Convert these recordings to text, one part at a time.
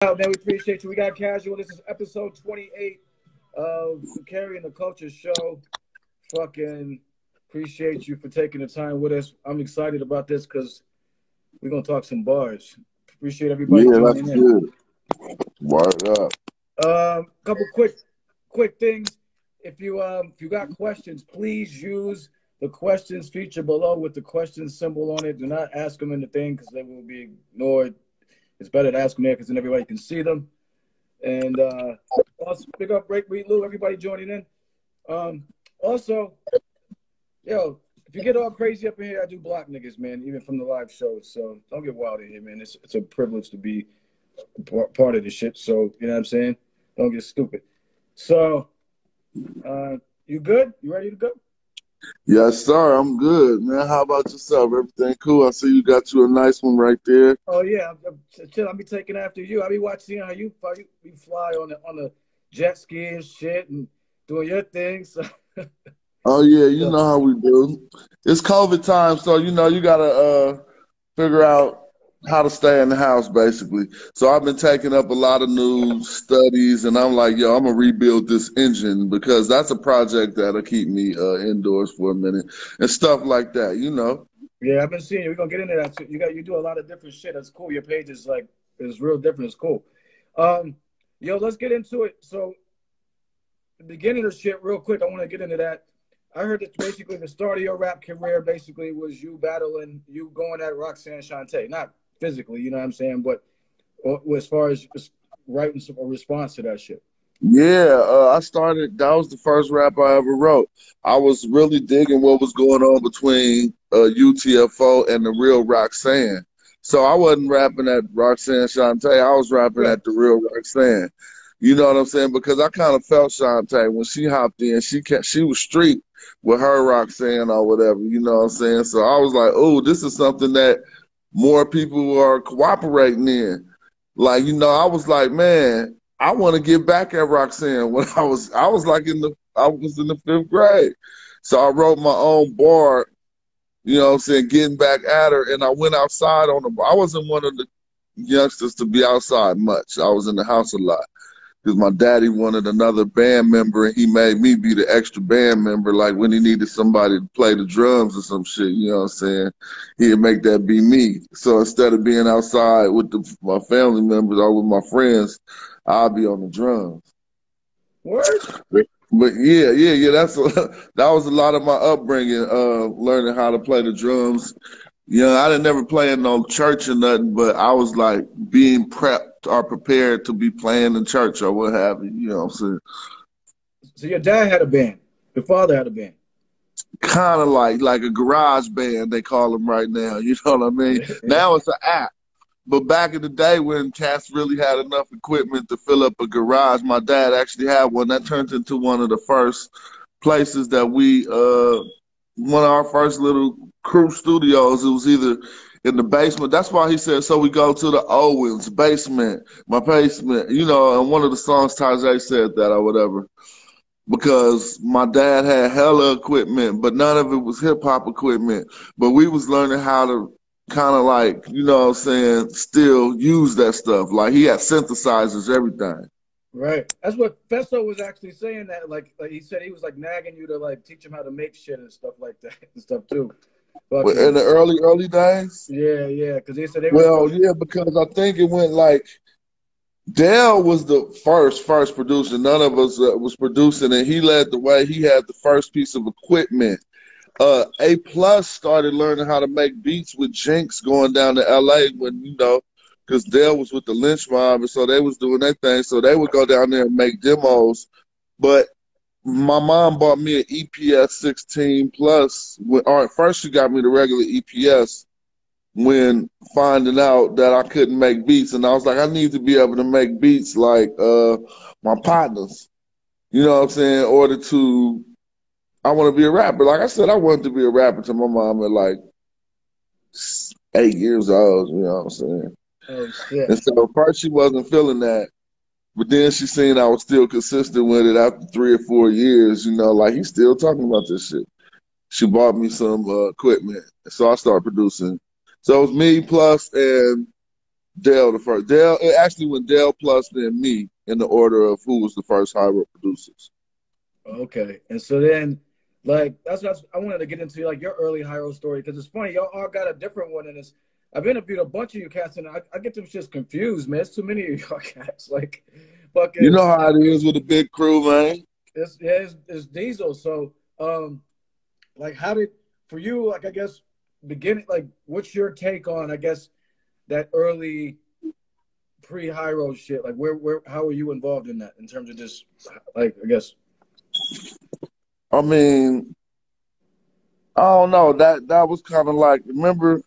Man, we appreciate you. We got casual. This is episode 28 of the Carrying the Culture show. Fucking appreciate you for taking the time with us. I'm excited about this because we're gonna talk some bars. Appreciate everybody Yeah, that's joining in. good. Word up. Couple quick things. If you got questions, please use the questions feature below with the question symbol on it. Do not ask them in the thing because they will be ignored. It's better to ask them there because then everybody can see them. And also big up Break Read Lou, everybody joining in. Also, yo, if you get all crazy up in here, I do block niggas, man, even from the live shows. So don't get wild in here, man. It's a privilege to be part of this shit. So you know what I'm saying? Don't get stupid. So you good? You ready to go? Yes, sir. I'm good, man. How about yourself? Everything cool? I see you got you a nice one right there. Oh yeah, I'll be taking after you. I'll be watching how you fly on the jet ski and shit and doing your thing. So Oh yeah, you yeah. know how we do. It's COVID time, so you gotta figure out how to stay in the house basically. So I've been taking up a lot of new studies and I'm like, yo, I'm gonna rebuild this engine because that's a project that'll keep me indoors for a minute and stuff like that. Yeah, I've been seeing you. We're gonna get into that too. You do a lot of different shit. That's cool. Your page is real different. It's cool. Yo, let's get into it. So the beginning of shit real quick. I want to get into that. I heard that basically the start of your rap career basically was you going at Roxanne Shante. Not physically, you know what I'm saying, but as far as just writing a response to that shit. Yeah, that was the first rap I ever wrote. I was really digging what was going on between UTFO and the real Roxanne. So I wasn't rapping at Roxanne Shante, I was rapping Right. at the real Roxanne. You know what I'm saying? Because I kind of felt Shante when she hopped in. She was street with her Roxanne or whatever, you know what I'm saying? So I was like, oh, this is something that more people are cooperating in. Like, I was like, man, I want to get back at Roxanne when I was in the fifth grade. So I wrote my own bar, you know what I'm saying, getting back at her. And I went outside I wasn't one of the youngsters to be outside much. I was in the house a lot because my daddy wanted another band member and he made me be the extra band member. Like when he needed somebody to play the drums or some shit, you know what I'm saying? He'd make that be me. So instead of being outside with my family members or with my friends, I'll be on the drums. Word? But yeah. That was a lot of my upbringing, learning how to play the drums. I didn't never play in no church or nothing, but I was like being prepped or prepared to be playing in church or what have you. You know what I'm saying? So your dad had a band. Your father had a band. Kind of like a garage band, they call them right now. You know what I mean? Now it's an app. But back in the day when cats really had enough equipment to fill up a garage, my dad actually had one. That turned into one of the first places that one of our first little crew studios. It was either in the basement. That's why he said, so we go to the Owens basement, my basement, and one of the songs Tajay said that or whatever. Because my dad had hella equipment, but none of it was hip hop equipment. But we was learning how to kind of like, you know what I'm saying, still use that stuff. Like he had synthesizers, everything. Right. That's what Festo was actually saying that like he said he was like nagging you to like teach him how to make shit and stuff like that and stuff too. In Fucking the early days? yeah. Because they said they was Well, yeah, because I think it went like Dale was the first producer. None of us was producing, and he led the way. He had the first piece of equipment. A Plus started learning how to make beats with Jinx going down to LA when, because Dale was with the Lynch Mob, and so they was doing their thing. So they would go down there and make demos. But my mom bought me an EPS 16 Plus. First she got me the regular EPS when finding out that I couldn't make beats. And I was like, I need to be able to make beats like my partners. You know what I'm saying? In order to I want to be a rapper. Like I said, I wanted to be a rapper to my mom at like 8 years old. You know what I'm saying? oh shit. And so first she wasn't feeling that, but then she seen I was still consistent with it after 3 or 4 years. Like he's still talking about this shit. She bought me some equipment, so I started producing. So it was me plus and Dale the first. Dale, it actually went Dale plus then me in the order of who was the first Hyro producers. Okay, and so then, like, that's I wanted to get into like your early Hyro story because it's funny, y'all all got a different one, and it's I've interviewed a bunch of you cats, and I get them just confused, man. It's too many of y'all cats, like, You fucking. know how it is with a big crew, man. It's Diesel. So, like, how did for you? Like, I guess beginning. Like, what's your take on? I guess that early pre-Hyro shit. Like, how are you involved in that in terms of just like, I guess. I mean, I don't know. That was kind of like, remember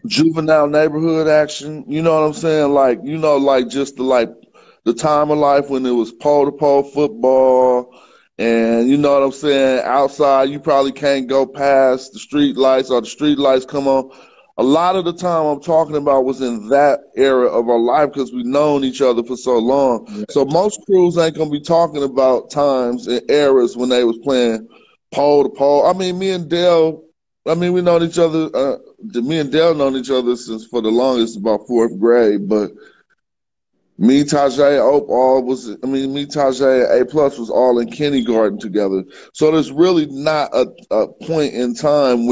juvenile neighborhood action? You know what I'm saying? Like, like just the time of life when it was pole to pole football, and you know what I'm saying? Outside, you probably can't go past the street lights, or the street lights come on. A lot of the time I'm talking about was in that era of our life because we've known each other for so long. Yeah. So most crews ain't gonna be talking about times and eras when they was playing pole to pole. I mean, me and Dale, we known each other. Me and Dale known each other since for the longest, about fourth grade. But me, Tajay, Ope, me, Tajay, and A Plus was all in kindergarten together. So there's really not a point in time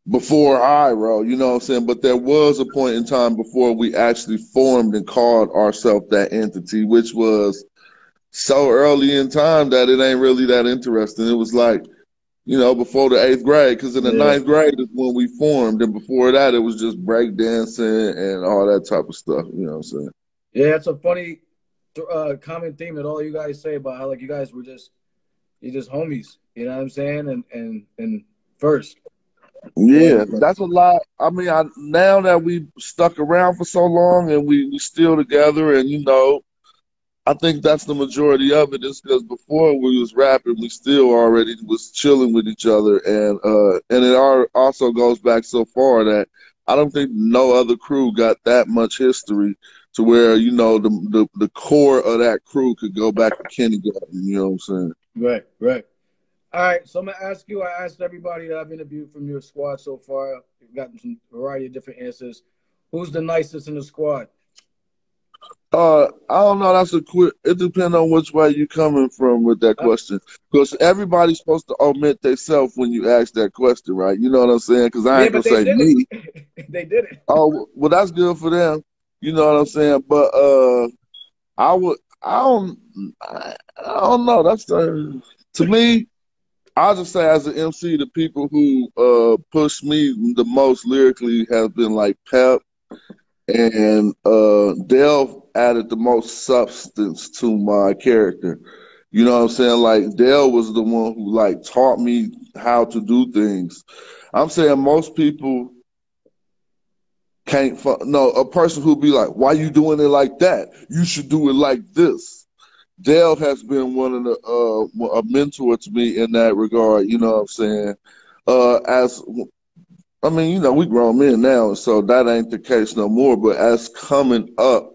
before Hyro, you know what I'm saying? But there was a point in time before we actually formed and called ourselves that entity, which was so early in time that it ain't really that interesting. It was like, before the 8th grade, because in the Yeah. 9th grade is when we formed, and before that it was just breakdancing and all that type of stuff, you know what I'm saying? Yeah, it's a funny common theme that all you guys say about how like you guys were you're just homies. You know what I'm saying? And first. Yeah, that's a lot. I mean, now that we stuck around for so long and we still together, and I think that's the majority of it. Is because before we was rapping, we still already was chilling with each other, and it also goes back so far that I don't think no other crew got that much history to where the core of that crew could go back to kindergarten. You know what I'm saying? Right, right. All right, so I'm gonna ask you. I asked everybody that I've interviewed from your squad so far. We've gotten some variety of different answers. Who's the nicest in the squad? I don't know. That's a quick. It depends on which way you coming from with that question, because everybody's supposed to omit themselves when you ask that question, right? You know what I'm saying? Because I Yeah, ain't gonna but they say did me. it. They did it. Oh, well, that's good for them. You know what I'm saying? But I would. I don't know. That's to me. I'll just say as an MC, the people who push me the most lyrically have been like Pep. And Dale added the most substance to my character. You know what I'm saying? Like Dale was the one who like taught me how to do things. I'm saying most people can't. No, a person who be like, "Why you doing it like that? You should do it like this." Dale has been one of a mentor to me in that regard. You know what I'm saying? As we grown men now, so that ain't the case no more. But as coming up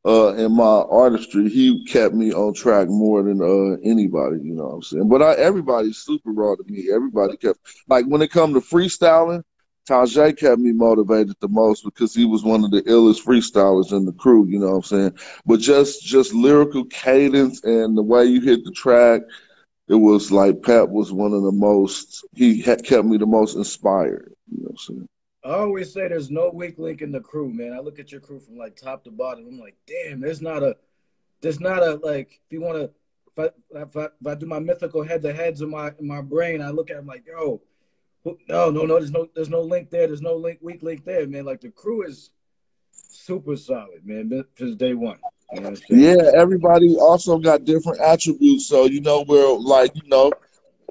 in my artistry, he kept me on track more than anybody. You know what I'm saying? But everybody's super raw to me. Everybody kept like when it come to freestyling, Tajay kept me motivated the most because he was one of the illest freestylers in the crew. You know what I'm saying? But just lyrical cadence and the way you hit the track, it was like Pep was one of the most. He had kept me the most inspired. You know what I'm saying? I always say there's no weak link in the crew, man. I look at your crew from like top to bottom. I'm like, damn, there's not a like. If you want to, if I do my mythical head to heads in my brain, I look at them like, yo, no, there's no link there. There's no weak link there, man. Like the crew is super solid, man, since day one. You know what I'm saying? Yeah, everybody also got different attributes. So, we're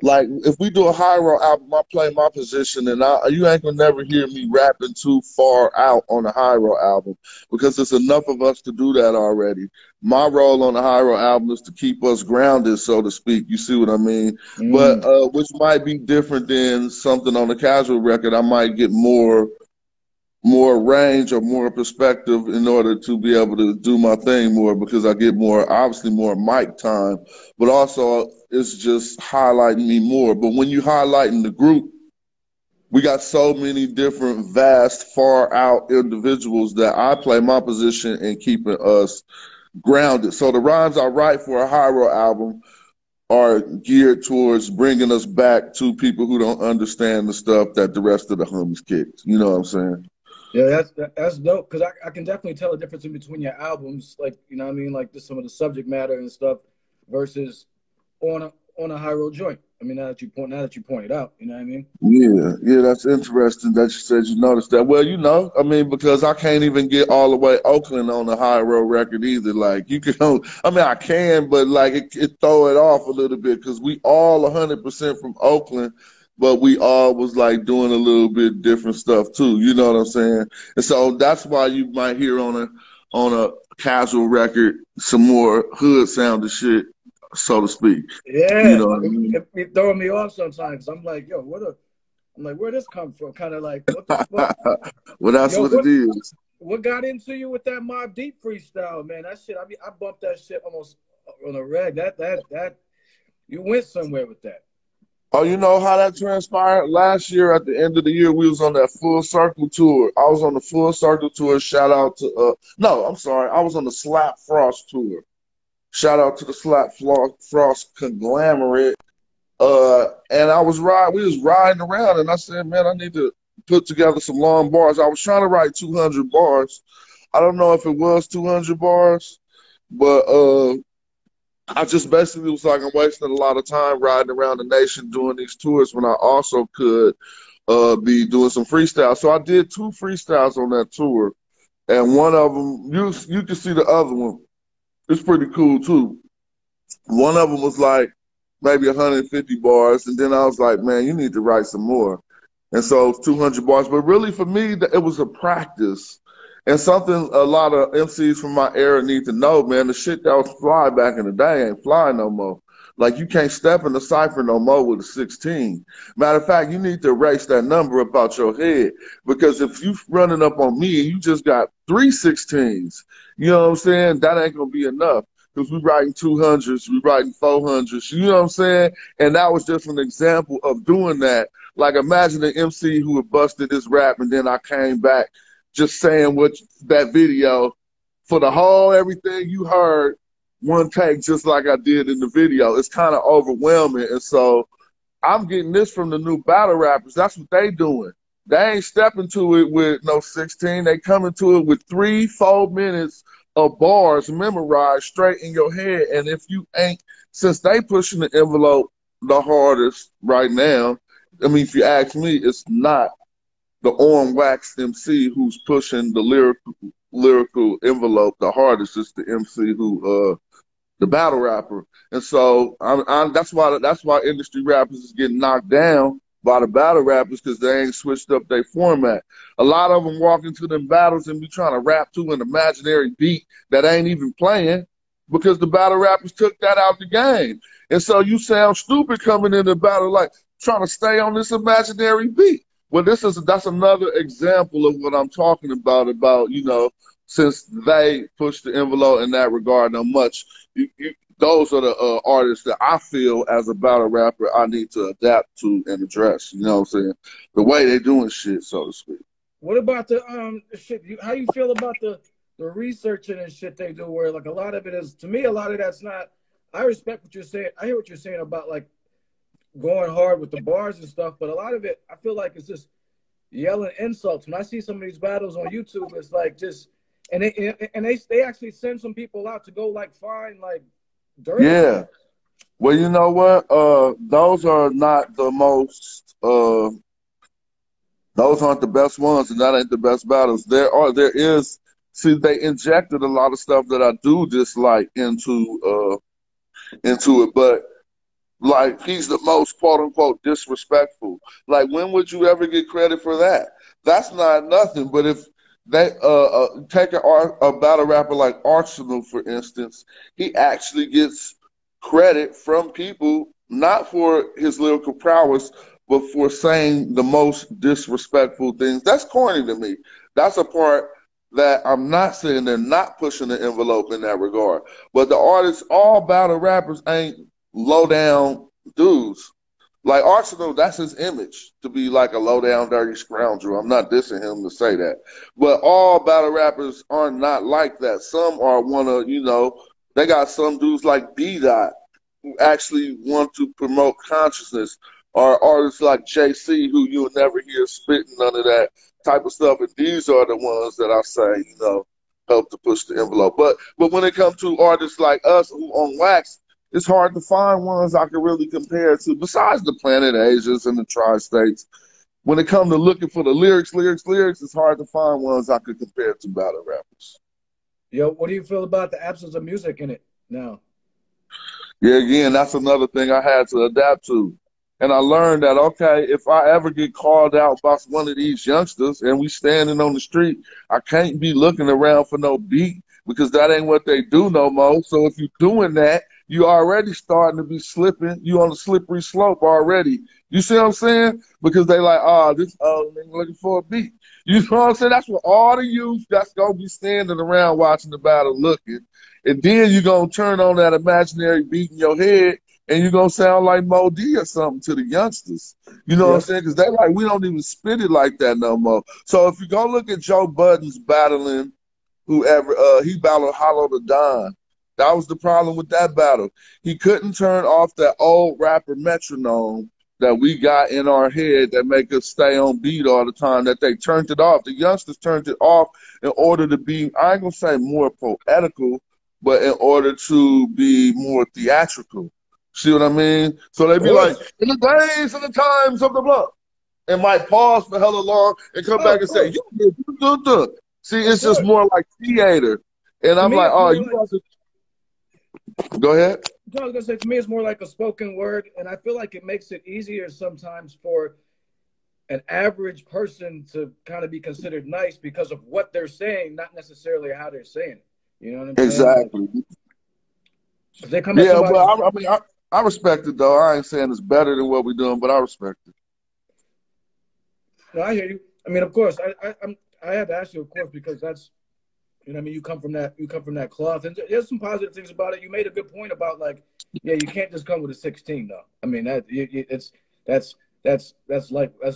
like if we do a Hyro album, I play my position, and you ain't gonna never hear me rapping too far out on the Hyro album because there's enough of us to do that already. My role on the Hyro album is to keep us grounded, so to speak. You see what I mean? But which might be different than something on the Casual record. I might get more range or more perspective in order to be able to do my thing more because I get obviously more mic time, but also it's just highlighting me more. But when you highlighting the group, we got so many different, vast, far out individuals that I play my position in keeping us grounded. So the rhymes I write for a Hyro album are geared towards bringing us back to people who don't understand the stuff that the rest of the homies kicked. You know what I'm saying? Yeah, that's dope because I can definitely tell the difference in between your albums, like you know what I mean, like just some of the subject matter and stuff versus on a high road joint. I mean, now that you pointed out, you know what I mean? Yeah, yeah, that's interesting that you said you noticed that. Well, I mean, because I can't even get all the way Oakland on the high road record either. Like you can, I mean, I can, but like it throw it off a little bit because we all 100% from Oakland, but we all was like doing a little bit different stuff too. You know what I'm saying? And so that's why you might hear on a casual record some more hood sounding shit, so to speak. You Yeah, know what I mean? it throwing me off sometimes. I'm like, yo, I'm like, where this come from? Kind of like, what the fuck? Well, that's Yo, what it is. what got into you with that Mobb Deep freestyle, man? That shit, I bumped that shit almost on a reg. That you went somewhere with that. Oh, you know how that transpired? Last year at the end of the year, we was on that Full Circle tour. I was on the Full Circle tour. Shout out to no, I'm sorry. I was on the Slap Frost tour. Shout out to the Frost conglomerate. And we was riding around, and I said, man, I need to put together some long bars. I was trying to write 200 bars. I don't know if it was 200 bars, but I just basically was like, I'm wasting a lot of time riding around the nation doing these tours when I also could be doing some freestyle. So I did 2 freestyles on that tour, and one of them, you can see the other one. It's pretty cool too. One of them was like maybe 150 bars, and then I was like, man, you need to write some more. And so it's 200 bars. But really, for me, it was a practice. And something a lot of MCs from my era need to know, man, the shit that was fly back in the day ain't fly no more. Like, you can't step in the cipher no more with a 16. Matter of fact, you need to erase that number up out your head. Because if you running up on me and you just got 3 16s, you know what I'm saying? That ain't going to be enough. Because we writing 200s, we writing 400s, you know what I'm saying? And that was just an example of doing that. Like, imagine an MC who had busted this rap and then I came back just saying what that video for the whole everything you heard, one take just like I did in the video. It's kind of overwhelming. And so I'm getting this from the new battle rappers. That's what they doing. They ain't stepping to it with no 16. They coming to it with 3-4 minutes of bars memorized straight in your head. And if you ain't, since they pushing the envelope the hardest right now, I mean, if you ask me, it's not the on wax MC who's pushing the lyrical envelope the hardest. It's the MC who the battle rapper. And so that's why industry rappers is getting knocked down by the battle rappers because they ain't switched up their format. A lot of them walk into them battles and be trying to rap to an imaginary beat that ain't even playing because the battle rappers took that out the game. And so you sound stupid coming in the battle like trying to stay on this imaginary beat. Well, that's another example of what I'm talking about, since they push the envelope in that regard now much, those are the artists that I feel as a battle rapper I need to adapt to and address, you know what I'm saying? The way they doing shit, so to speak. What about the shit? How you feel about the researching and shit they do? Where like a lot of it is, to me, a lot of that's not. I respect what you're saying. I hear what you're saying about like going hard with the bars and stuff, but a lot of it, I feel like it's just yelling insults. When I see some of these battles on YouTube, it's like just, and they actually send some people out to go like find like dirty. Yeah. Well, you know what? Those are not the most. Those aren't the best ones, and that ain't the best battles. There is. See, they injected a lot of stuff that I do dislike into it, but like he's the most quote unquote disrespectful. Like when would you ever get credit for that? That's not nothing. But if they take a battle rapper like Arsenal, for instance, he actually gets credit from people not for his lyrical prowess, but for saying the most disrespectful things. That's corny to me. That's a part that I'm not saying they're not pushing the envelope in that regard. But the artists, all battle rappers ain't low down dudes. Like Arsenal, that's his image to be like a low down, dirty scoundrel. I'm not dissing him to say that, but all battle rappers are not like that. Some are they got some dudes like B Dot who actually want to promote consciousness, or artists like JC who you'll never hear spitting none of that type of stuff. And these are the ones that I say, help to push the envelope. But when it comes to artists like us who on wax, it's hard to find ones I can really compare to, besides the Planet Asias and the Tri-States. When it comes to looking for the lyrics, it's hard to find ones I could compare to battle rappers. Yo, what do you feel about the absence of music in it now? Yeah, again, that's another thing I had to adapt to. And I learned that, okay, if I ever get called out by one of these youngsters and we standing on the street, I can't be looking around for no beat because that ain't what they do no more. So if you're doing that, you already starting to be slipping. You on the slippery slope already. You see what I'm saying? Because they like, this nigga looking for a beat. You know what I'm saying? That's what all the youth that's going to be standing around watching the battle looking. And then you're going to turn on that imaginary beat in your head and you're going to sound like Mo D or something to the youngsters. You know what I'm saying? Because they like, we don't even spit it like that no more. So if you go look at Joe Budden's battling whoever, he battled Hollow the Don. That was the problem with that battle. He couldn't turn off that old rapper metronome that we got in our head that make us stay on beat all the time, that they turned it off. The youngsters turned it off in order to be, I ain't going to say more poetical, but in order to be more theatrical. See what I mean? So they be like, in the days and the times of the blood. And might pause for hella long and come back and say, you. See, it's just more like theater. And I'm like, oh, you guys are... Go ahead. I was gonna say, to me, it's more like a spoken word, and I feel like it makes it easier sometimes for an average person to kind of be considered nice because of what they're saying, not necessarily how they're saying it. You know what I'm saying? Exactly. Like, they come yeah, but I respect it though. I ain't saying it's better than what we're doing, but I respect it. No, I hear you. I mean, of course, I had to ask you, of course, because that's. You know what I mean? You come from that cloth, and there's some positive things about it. You made a good point about like, yeah, you can't just come with a 16 though. I mean that's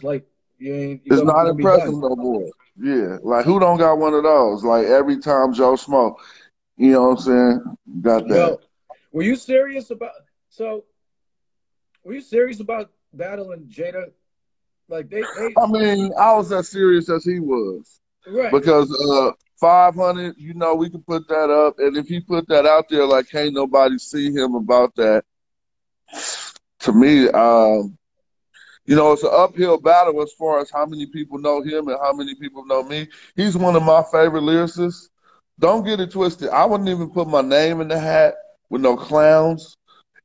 like you ain't. It's not impressive no more. Yeah, like who don't got one of those? Like every time Joe Smoke, you know what I'm saying? Got that. Yo, were you serious about battling Jada? Like I mean, I was as serious as he was. Right. Because 500, we can put that up. And if he put that out there, like, can't nobody see him about that. To me, it's an uphill battle as far as how many people know him and how many people know me. He's one of my favorite lyricists. Don't get it twisted. I wouldn't even put my name in the hat with no clowns.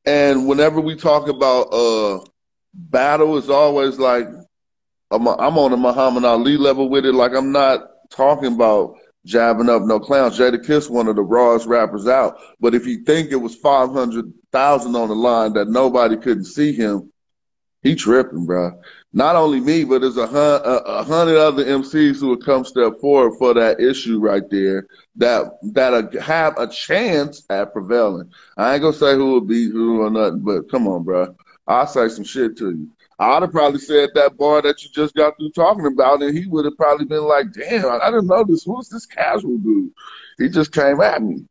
And whenever we talk about battle, it's always like, I'm on a Muhammad Ali level with it. Like, I'm not talking about jabbing up no clowns. Jada Kiss, one of the rawest rappers out. But if you think it was 500,000 on the line that nobody couldn't see him, he tripping, bro. Not only me, but there's a hundred other MCs who would come step forward for that issue right there that have a chance at prevailing. I ain't gonna say who will beat who or nothing, but come on, bro. I'll say some shit to you. I'd have probably said that bar that you just got through talking about, and he would have probably been like, damn, I didn't know this. Who's this casual dude? He just came at me.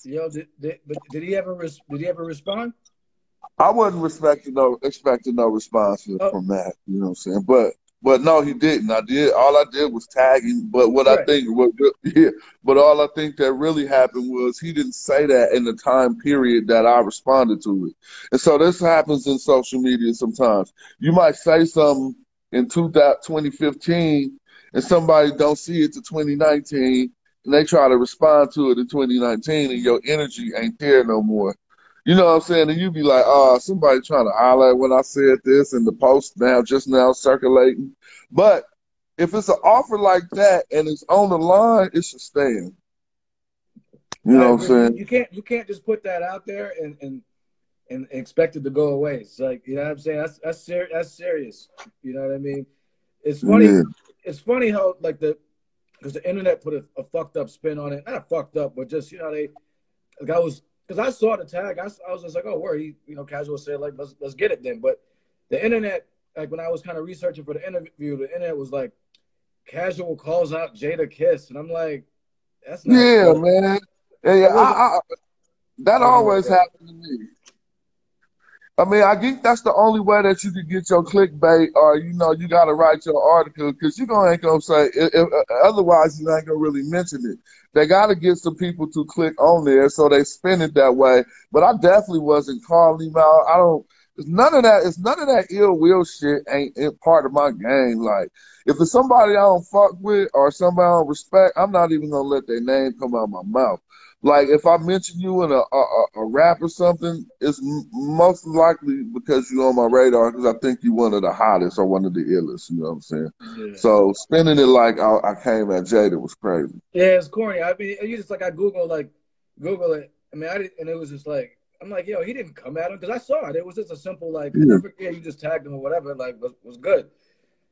Yo, did he ever respond? I wasn't expecting no response from that. You know what I'm saying? But no, he didn't. All I did was tag him. But what right. But all I think that really happened was he didn't say that in the time period that I responded to it. And so this happens in social media sometimes. You might say something in 2015 and somebody don't see it to 2019 and they try to respond to it in 2019 and your energy ain't there no more. You know what I'm saying? And you be like, somebody trying to highlight when I said this and the post just now circulating. But if it's an offer like that and it's on the line, it should stand. You know what I'm saying? You can't just put that out there and expect it to go away. It's like, you know what I'm saying? That's serious. You know what I mean? It's funny. Yeah. It's funny how because the internet put a fucked up spin on it. Not fucked up, but just, because I saw the tag, I was just like, oh, where he, casual said, like, let's get it then. But the internet, like when I was kind of researching for the interview, the internet was like, Casual calls out Jadakiss, and I'm like, that's not. Yeah, man. Yeah, It wasn't. that Oh, go ahead. always happened to me. I mean, I think that's the only way that you can get your clickbait, or you know, you got to write your article because you ain't gonna say otherwise. You ain't gonna really mention it. They got to get some people to click on there, so they spin it that way. But I definitely wasn't calling him out. I don't. It's none of that. It's none of that ill will shit. Ain't part of my game. Like if it's somebody I don't fuck with or somebody I don't respect, I'm not even gonna let their name come out of my mouth. Like if I mention you in a rap or something, it's most likely because you're on my radar because I think you're one of the hottest or one of the illest. You know what I'm saying? Yeah. So spinning it like I came at Jada was crazy. Yeah, it's corny. I mean, you just like I Google it. I mean, I did, and it was just like I'm like, yo, he didn't come at him because I saw it. It was just a simple like, yeah, you just tagged him or whatever. Like was good,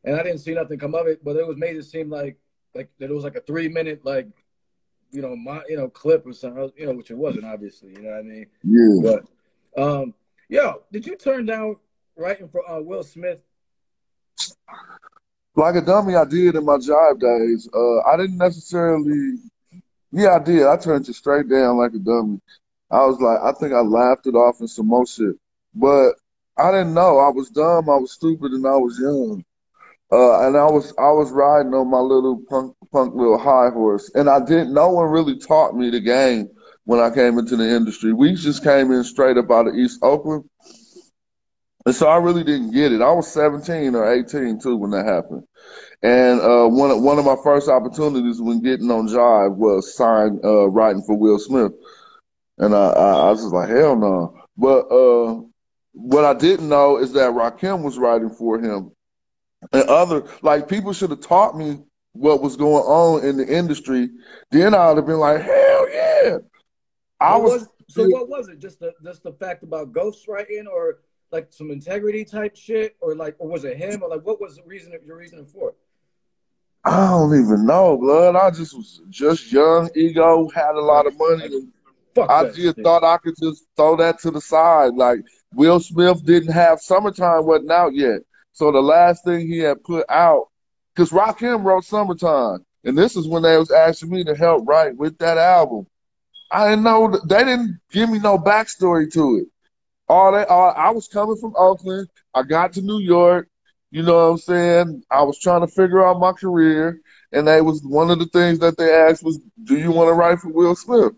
and I didn't see nothing come of it. But it was made it seem like that it was like a 3-minute like. Clip or something, which it wasn't obviously, you know what I mean? Yeah. But, yo, did you turn down writing for Will Smith? Like a dummy, I did in my Jive days. I didn't necessarily, yeah, I did. I turned it straight down like a dummy. I was like, I think I laughed it off and some more shit. But I didn't know. I was dumb, I was stupid, and I was young. And I was riding on my little punk little high horse, and no one really taught me the game when I came into the industry. We just came in straight up out of East Oakland, and so I really didn't get it. I was 17 or 18 too when that happened, and one of my first opportunities when getting on Jive was signed writing for Will Smith, and I was just like hell no. But what I didn't know is that Rakim was writing for him. And like people should have taught me what was going on in the industry. Then I would have been like, hell yeah. So what was it? Just the fact about ghostwriting or like some integrity type shit? Or was it him? Or like what was your reasoning for it? I don't even know, blood. I just was just young, ego, had a lot of money. And I just thought I could just throw that to the side. Like Will Smith didn't have Summertime wasn't out yet. So the last thing he had put out, because Rakim wrote Summertime, and this is when they was asking me to help write with that album. I didn't know, they didn't give me no backstory to it. I was coming from Oakland. I got to New York. You know what I'm saying? I was trying to figure out my career, and one of the things that they asked was, do you want to write for Will Smith?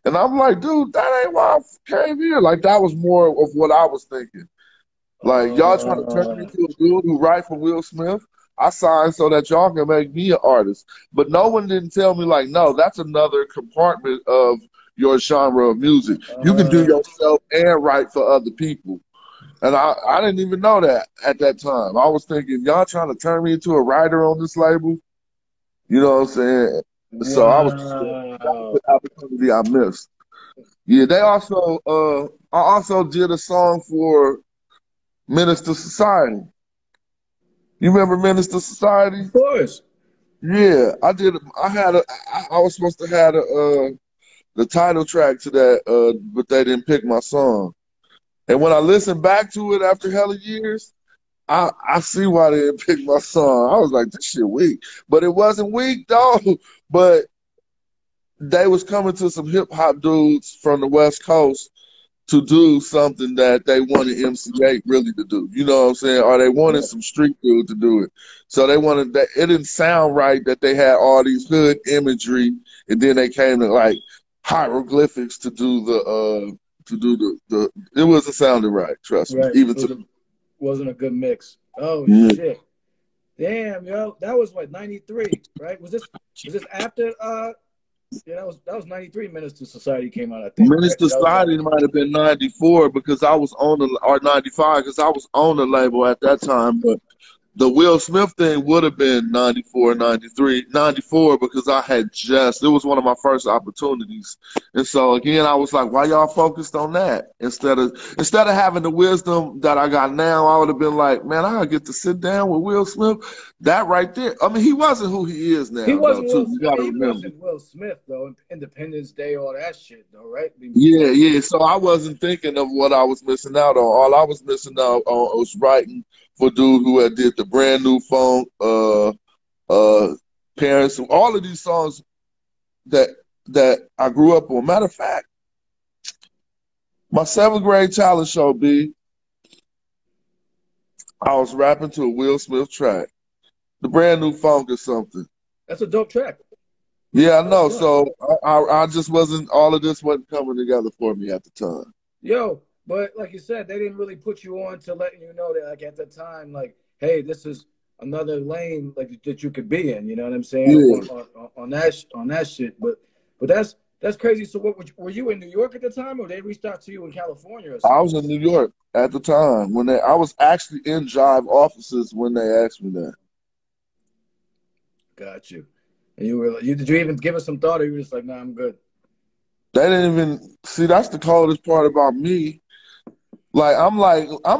And I'm like, dude, that ain't why I came here. Like, that was more of what I was thinking. Like, y'all trying to turn me into a dude who write for Will Smith? I signed so that y'all can make me an artist. But no one didn't tell me, like, no, that's another compartment of your genre of music. You can do yourself and write for other people. And I didn't even know that at that time. I was thinking, y'all trying to turn me into a writer on this label? You know what I'm saying? Wow. So that was the opportunity I missed. Yeah, I also did a song for Minister Society. You remember Minister Society? Of course. Yeah, I did. I was supposed to have the title track to that, but they didn't pick my song. And when I listened back to it after hella years, I see why they didn't pick my song. I was like, this shit weak. But it wasn't weak though. But they was coming to some hip hop dudes from the West Coast to do something that they wanted MC8 really to do. You know what I'm saying? Or they wanted some street dude to do it. So they wanted that. It didn't sound right that they had all these hood imagery and then they came to like hieroglyphics to do the it wasn't sounding right, trust me. Wasn't a good mix. Oh shit. Damn, yo. That was what, 93, right? Was this after yeah, that was 93 Minister Society came out, I think. Minister Society might have been 94 because I was on or 95 because I was on the label at that time. But the Will Smith thing would have been 94, 93, 94 because I had it was one of my first opportunities. And so again, I was like, why y'all focused on that? Instead of having the wisdom that I got now, I would have been like, man, I get to sit down with Will Smith. That right there. I mean, he wasn't who he is He now, though, wasn't too. Will. You I gotta mean, he remember. wasn't Will Smith though. Independence Day, all that shit though, right? Yeah, yeah. So I wasn't thinking of what I was missing out on. All I was missing out on was writing for dude who had did the brand new phone, parents, all of these songs that I grew up on. Matter of fact, my seventh grade talent show, B, I was rapping to a Will Smith track, the brand new funk or something. That's a dope track. Yeah, I know. So I just wasn't. All of this wasn't coming together for me at the time. Yo, but like you said, they didn't really put you on to letting you know that, like at the time, like, hey, this is another lane like that you could be in. You know what I'm saying? Yeah. On that shit. But that's crazy. So what were you in New York at the time, or they reached out to you in California or I something? was in New York at the time when I was actually in Jive offices when they asked me that. Got you. And you were did you even give it some thought, or you were just like, nah, I'm good? They didn't even see. That's the coldest part about me. Like I'm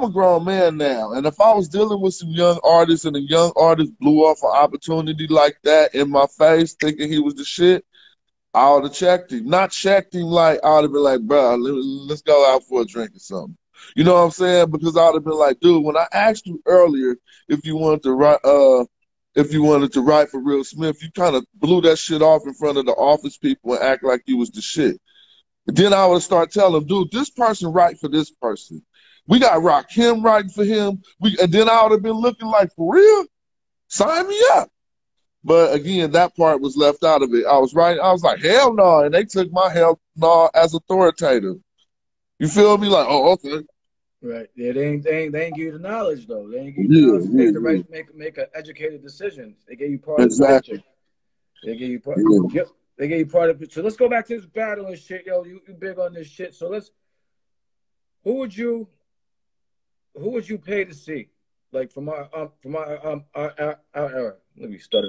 a grown man now, and if I was dealing with some young artists and a young artist blew off an opportunity like that in my face, thinking he was the shit, I would have checked him. Not checked him like I would have been like, bro, let's go out for a drink or something. You know what I'm saying? Because I would have been like, dude, when I asked you earlier if you wanted to write, for Will Smith, you kind of blew that shit off in front of the office people and act like you was the shit. Then I would start telling them, dude, this person write for this person. We got Rakim writing for him. And then I would have been looking like, for real? Sign me up. But again, that part was left out of it. I was like, hell no. And they took my hell no as authoritative. You feel me? Like, oh, okay. Right. Yeah, they ain't give you the knowledge though. They ain't give you the Yeah, knowledge to make the yeah, right make an educated decision. They gave you part yeah. of the Exactly. picture. They gave you part. Yeah. Yep. They gave you part of the picture. Let's go back to this battle and shit, yo. You big on this shit. So who would you pay to see? Like from our era. Let me stutter.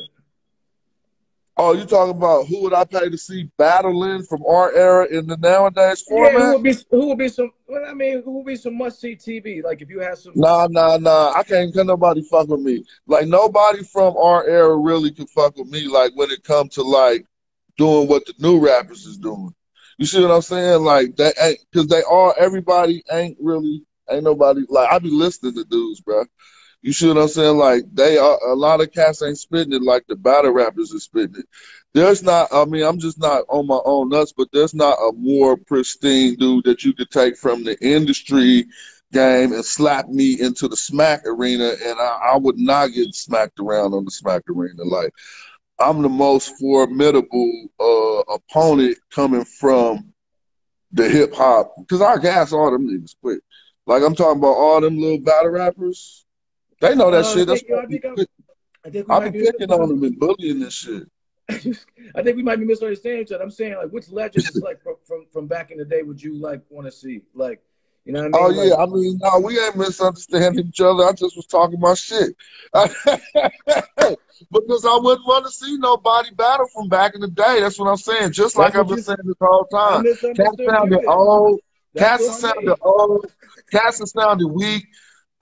Oh, you talking about who would I pay to see battling from our era in the nowadays Yeah, format? who would be some? Well, I mean, who would be some must see TV? Like if you had some. Nah, nah, nah. I can't nobody fuck with me. Like nobody from our era really can fuck with me. Like when it comes to like doing what the new rappers is doing. You see what I'm saying? Like that ain't because everybody ain't nobody like I be listening to dudes, bro. You see what I'm saying? Like they are a lot of cats ain't spitting it like the battle rappers are spitting it. There's not. I mean, I'm just not on my own nuts, but there's not a more pristine dude that you could take from the industry game and slap me into the smack arena, and I would not get smacked around on the smack arena. Like I'm the most formidable opponent coming from the hip hop because I gas all them niggas quick. Like I'm talking about all them little battle rappers. They know that I shit. That's think why I think we I might be be. picking on them and bullying this shit. I think we might be misunderstanding each other. I'm saying like which legends like from back in the day would you like want to see? Like, you know what I Oh mean? yeah, Like I mean, no, we ain't misunderstanding each other. I just was talking my shit because I wouldn't want to see nobody battle from back in the day. That's what I'm saying. Just like that's I've what been you. saying this whole I time. Cats misunderstood you sounded then. old. That's Cats on sounded me. old. Cats sounded weak.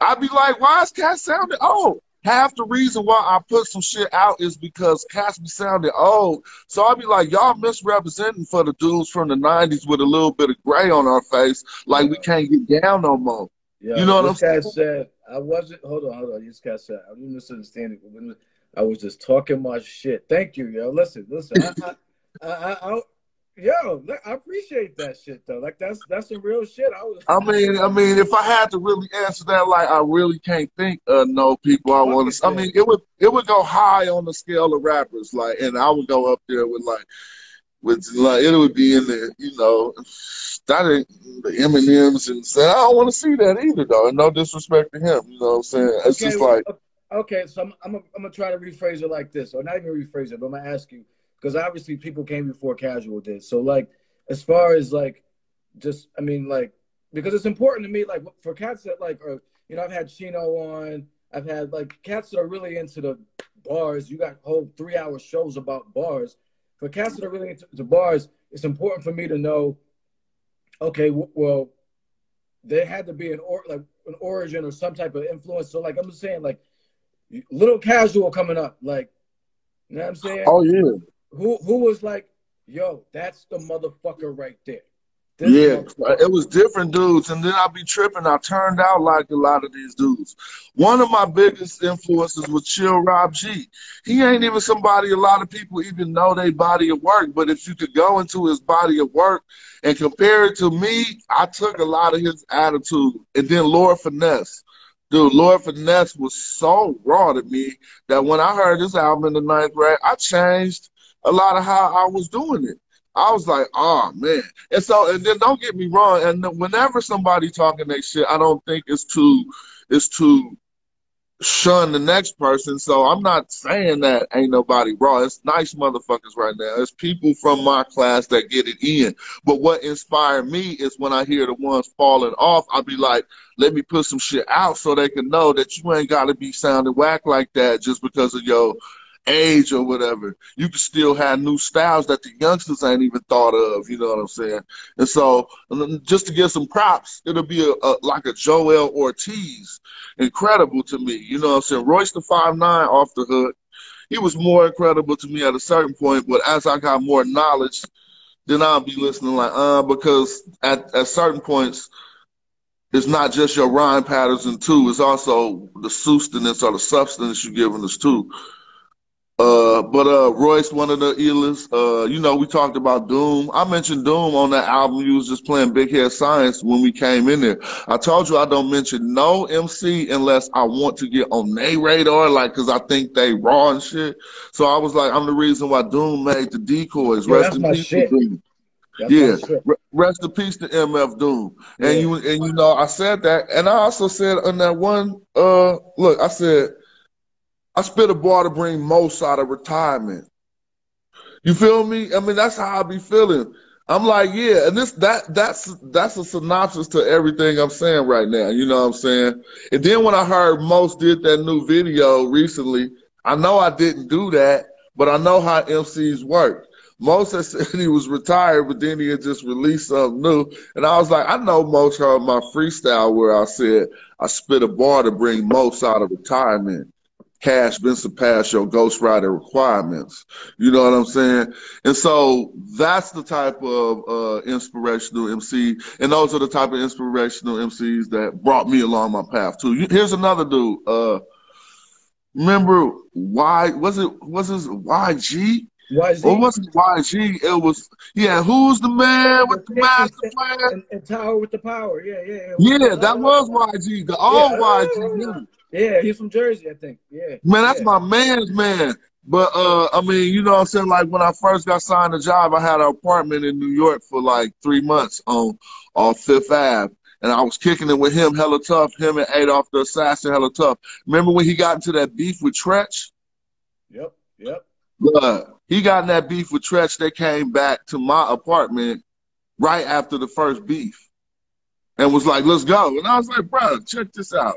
I'd be like, why is Cats sounding old? Half the reason why I put some shit out is because Cats be sounding old. So I'd be like, y'all misrepresenting for the dudes from the 90s with a little bit of gray on our face, like we Yo, can't get down no more. You yo, know what I'm this guy saying? said I wasn't. Hold on. This guy said I didn't misunderstand it. I was just talking my shit. Thank you, yo. Listen. I yo, I appreciate that shit though. Like that's some real shit. I mean, if I had to really answer that, like I really can't think of no people I Fuck want it to. I then. mean, it would go high on the scale of rappers, like, and I would go up there with it would be in the that ain't the Eminems and say I don't want to see that either though. And no disrespect to him, you know what I'm saying? It's Okay, just like okay. So I'm gonna try to rephrase it like this, or not even rephrase it, but I'm gonna ask you because obviously people came before Casual did. So like, as far as like, just I mean like because it's important to me like for cats that like are I've had Chino on, I've had like cats that are really into the bars. You got whole 3-hour shows about bars. For cats that are really into bars, it's important for me to know. Okay, well, there had to be an origin or some type of influence. So like I'm just saying, like Little Casual coming up, like you know what I'm saying? Oh yeah. Who was like, yo, that's the motherfucker right there. Yeah, it was different dudes, and then I'd be tripping. I turned out like a lot of these dudes. One of my biggest influences was Chill Rob G. He ain't even somebody a lot of people even know their body of work, but if you could go into his body of work and compare it to me, I took a lot of his attitude. And then Lord Finesse. Dude, Lord Finesse was so raw to me that when I heard this album in the 9th grade, I changed a lot of how I was doing it. I was like, oh man. And so, and then don't get me wrong, and whenever somebody talking that shit, I don't think it's to shun the next person. So I'm not saying that ain't nobody raw. It's nice motherfuckers right now. It's people from my class that get it in. But what inspired me is when I hear the ones falling off, I'll be like, let me put some shit out so they can know that you ain't got to be sounding whack like that just because of your age or whatever. You can still have new styles that the youngsters ain't even thought of, you know what I'm saying? And so just to give some props, it'll be like a Joel Ortiz, incredible to me, you know what I'm saying? Royce the 5'9" off the hook, he was more incredible to me at a certain point, but as I got more knowledge, then I'll be listening like, because at certain points, it's not just your rhyme patterns and too, it's also the sustenance or the substance you're giving us too. But Royce, one of the illest. You know, we talked about Doom. I mentioned Doom on that album. You was just playing Big Head Science when we came in there. I told you I don't mention no MC unless I want to get on their radar, like, because I think they raw and shit. So I was like, I'm the reason why Doom made the Decoys. Yeah, Rest that's in my peace to shit. Doom. That's Yeah, my shit. rest in peace to MF Doom. And Yeah. you know, I said that, and I also said on that one, look, I said, I spit a bar to bring most out of retirement. You feel me? I mean, that's how I be feeling. I'm like, yeah, and that's a synopsis to everything I'm saying right now. You know what I'm saying? And then when I heard Most did that new video recently, I know I didn't do that, but I know how MCs work. Most had said he was retired, but then he had just released something new. And I was like, I know Most heard my freestyle where I said I spit a bar to bring Most out of retirement. Cash been surpassed your ghostwriter requirements. You know what I'm saying? And so that's the type of inspirational MC, and those are the type of inspirational MCs that brought me along my path too. Here's another dude. Remember was his YG? YZ? Or was it YG? It was, yeah, who's the man with the master plan? And Tower with the Power. Yeah. Yeah, that was YG, the old YG. Yeah, he's from Jersey, I think. Yeah. Man, that's my man's man. But I mean, you know what I'm saying? Like when I first got signed a job, I had an apartment in New York for like 3 months on Fifth Ave. And I was kicking it with him hella tough, him and Adolf the Assassin hella tough. Remember when he got into that beef with Tretch? Yep. He got in that beef with Tretch. They came back to my apartment right after the first beef and was like, let's go. And I was like, bro, check this out.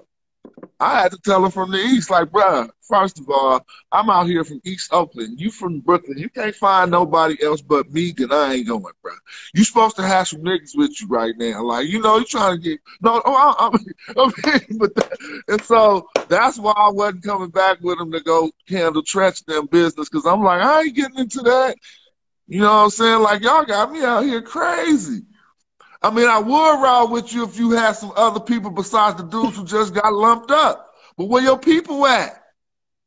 I had to tell her from the East, like, bruh, first of all, I'm out here from East Oakland. You from Brooklyn. You can't find nobody else but me, then I ain't going, bruh. You supposed to have some niggas with you right now. Like, you know, you trying to get, no, and so that's why I wasn't coming back with him to go handle Tretch them business, because I'm like, I ain't getting into that. You know what I'm saying? Like, y'all got me out here crazy. I mean, I would ride with you if you had some other people besides the dudes who just got lumped up. But where your people at?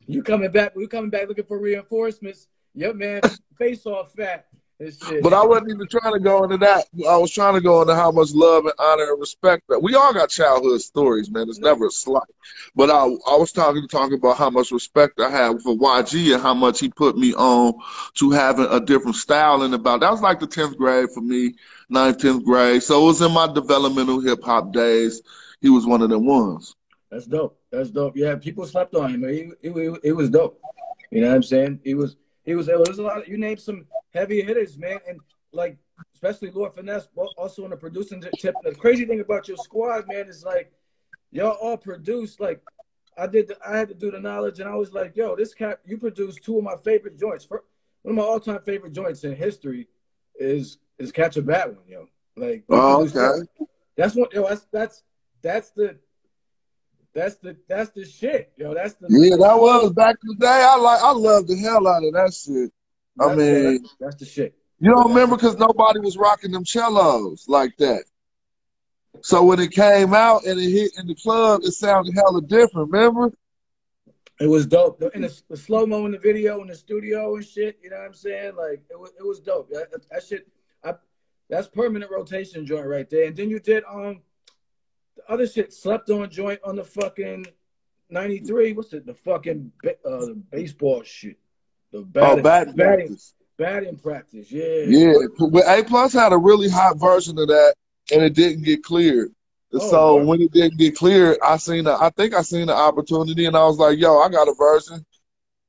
You coming back? We coming back looking for reinforcements. Yep, man. Face off fat and shit. But I wasn't even trying to go into that. I was trying to go into how much love and honor and respect that we all got childhood stories, man. It's never a slight. But I was talking about how much respect I have for YG and how much he put me on to having a different style and about. That was like the 10th grade for me. 9th, 10th grade. So it was in my developmental hip hop days. He was one of them ones. That's dope. Yeah, people slept on him. It was dope. You know what I'm saying? It was a lot of, you named some heavy hitters, man. And like, especially Lord Finesse, also on the producing tip. The crazy thing about your squad, man, is like, y'all all produce. Like, I had to do the knowledge, and I was like, yo, this cat, you produced two of my favorite joints. One of my all-time favorite joints in history is Catch a Bad One, yo. Like you Oh, produced okay. that. That's what, yo. That's the shit, yo. That's Yeah, the that shit. was back in the day. I loved the hell out of that shit. I mean, That's the shit. you don't That's remember the because nobody was rocking them cellos like that. So when it came out and it hit in the club, it sounded hella different. Remember? It was dope. And the slow mo in the video in the studio and shit. You know what I'm saying? Like it was dope. That shit. That's permanent rotation joint right there. And then you did the other shit, slept on joint on the fucking 93. What's it? The fucking the baseball shit. The Batting practice. batting practice. Yeah. Yeah, but A Plus had a really hot version of that, and it didn't get cleared. Oh, So what? when it didn't get cleared, I think I seen the opportunity, and I was like, "Yo, I got a version.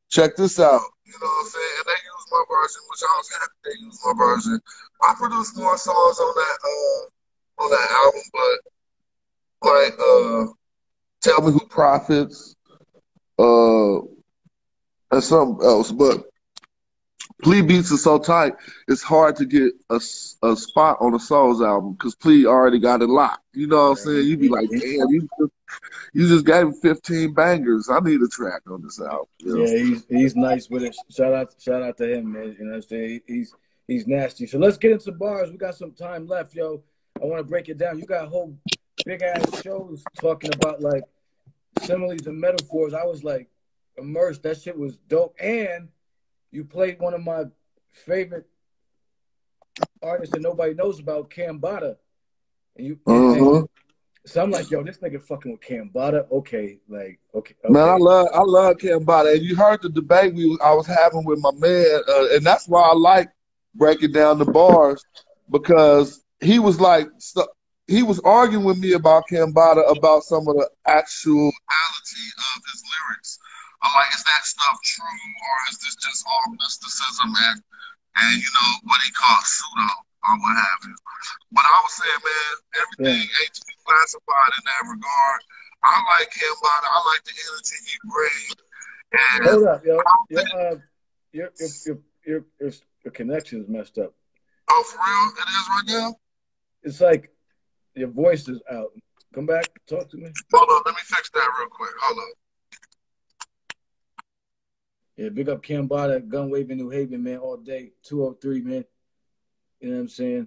Check this out." You know what I'm saying? And they used my version, which I was happy they used my version. I produced more songs on that album, but like "Tell Me Who Profits," uh, and something else, but. Plea Beats is so tight, it's hard to get a spot on a Souls album because Plea already got it locked. You know what I'm saying? You be like, damn, you just gave him 15 bangers. I need a track on this album. You know? Yeah, he's nice with it. Shout out to him, man. You know what I'm saying? He's nasty. So let's get into bars. We got some time left, yo. I want to break it down. You got whole big ass shows talking about like similes and metaphors. I was like immersed. That shit was dope. And you played one of my favorite artists that nobody knows about, Cambada. And so I'm like, yo, this nigga fucking with Cambada. Okay, like, okay. Man, I love Cambada. And you heard the debate I was having with my man, and that's why I like breaking down the bars because he was like, he was arguing with me about Cambada about some of the actuality of his lyrics. I'm like, is that stuff true, or is this just all mysticism and you know what he called pseudo or what have you? But I was saying, man, everything ain't to be classified in that regard. I like Cambada. I like the energy he brings. And hold up, yo, your connection's messed up. Oh, for real? It is right now? It's like your voice is out. Come back, talk to me. Hold on, let me fix that real quick. Hold on. Yeah, big up Cambada, gun waving New Haven, man, all day. 203, man. You know what I'm saying?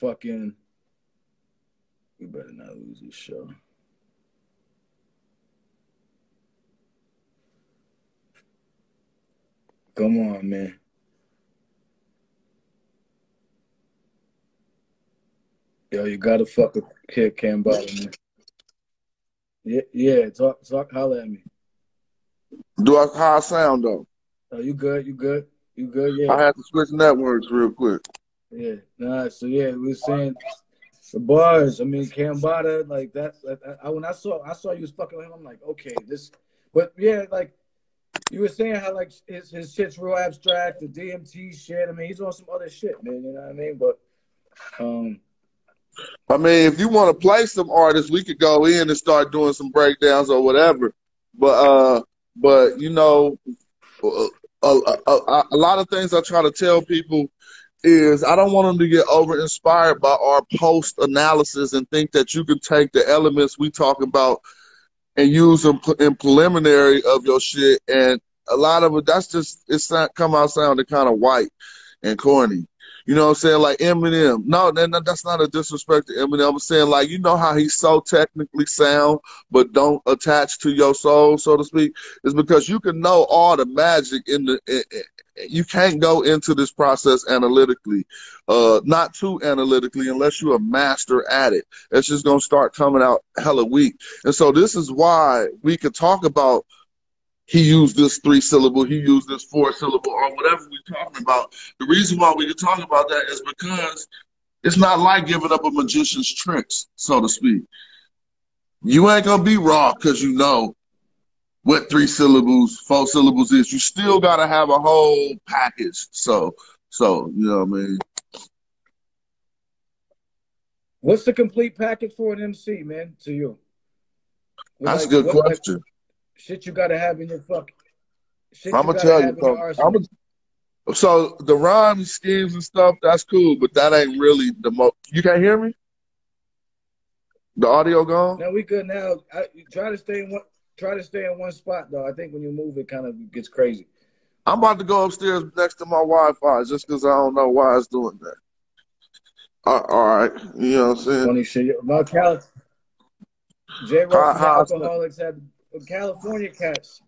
Fucking, we better not lose this show. Come on, man. Yo, you gotta fucking hit Cambada, man. Yeah, talk, holla at me. How I sound though? Oh, you good, yeah. I had to switch networks real quick. Yeah, nah, so yeah, we were saying the bars. I mean, Cambada, like that. When I saw you was fucking with him, I'm like, okay, this. But yeah, like you were saying how like his shit's real abstract, the DMT shit. I mean, he's on some other shit, man. You know what I mean? But I mean, if you want to play some artists, we could go in and start doing some breakdowns or whatever. But you know, a lot of things I try to tell people is I don't want them to get over inspired by our post analysis and think that you can take the elements we talk about and use them in preliminary of your shit. And a lot of it, it's come out sounding kind of white and corny. You know what I'm saying? Like Eminem. No, that's not a disrespect to Eminem. I'm saying, like, you know how he's so technically sound, but don't attach to your soul, so to speak? It's because you can know all the magic you can't go into this process analytically, not too analytically, unless you're a master at it. It's just going to start coming out hella weak. And so this is why we could talk about he used this 3-syllable, he used this 4-syllable, or whatever we're talking about. The reason why we can talk about that is because it's not like giving up a magician's tricks, so to speak. You ain't going to be raw because you know what 3 syllables, 4 syllables is. You still got to have a whole package. So, you know what I mean? What's the complete package for an MC, man, to you? With That's a like good what like question. shit you gotta have in your shit I'm you gonna gotta tell you. have in your arsenal. So the rhyme schemes and stuff, that's cool, but that ain't really the most. You can't hear me? The audio gone? Now we good now. You try to stay in one spot though. I think when you move it kind of gets crazy. I'm about to go upstairs next to my Wi-Fi just because I don't know why it's doing that. All right, you know what I'm It's saying? funny shit. J. Ross and the How I said, Alcoholics had California cats.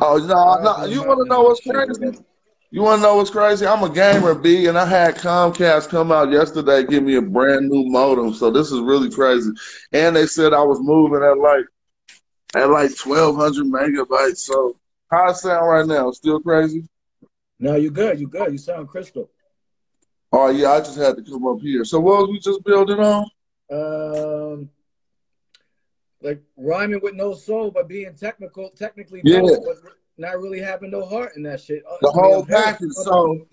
oh Y'all no, from the you want to mountains know and what's shit or crazy? whatever. You want to know what's crazy? I'm a gamer, B, and I had Comcast come out yesterday give me a brand new modem. So this is really crazy. And they said I was moving at like 1,200 megabytes. So how I sound right now? Still crazy? No, you good. You good. You sound crystal. Oh yeah, I just had to come up here. So what was we just building on? Um, like rhyming with no soul, but being technically Yeah, dope, but not really having no heart in that shit. the I mean, I'm whole very. package. So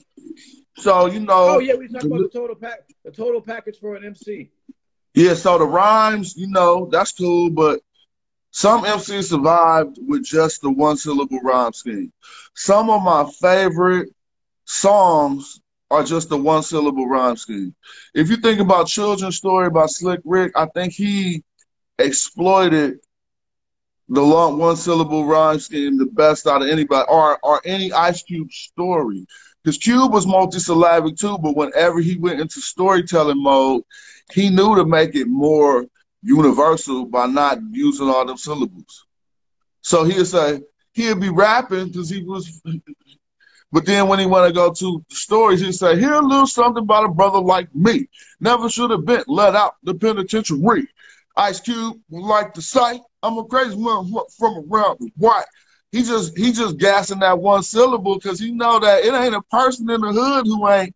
Oh yeah, we talked about the total package for an MC. yeah. So the rhymes, that's cool, but some MCs survived with just the one syllable rhyme scheme. Some of my favorite songs are just the one syllable rhyme scheme. If you think about Children's Story by Slick Rick, I think he exploited the long one syllable rhyme scheme the best out of anybody, or any Ice Cube story. Because Cube was multisyllabic too, but whenever he went into storytelling mode, he knew to make it more universal by not using all them syllables. So he'd be rapping because he was, but then when he want to go to the stories, he'd say, "Here a little something about a brother like me. Never should have been let out the penitentiary. Ice Cube would like the sight. I'm a crazy man from around the white." He just gassing that one syllable because he know that it ain't a person in the hood who ain't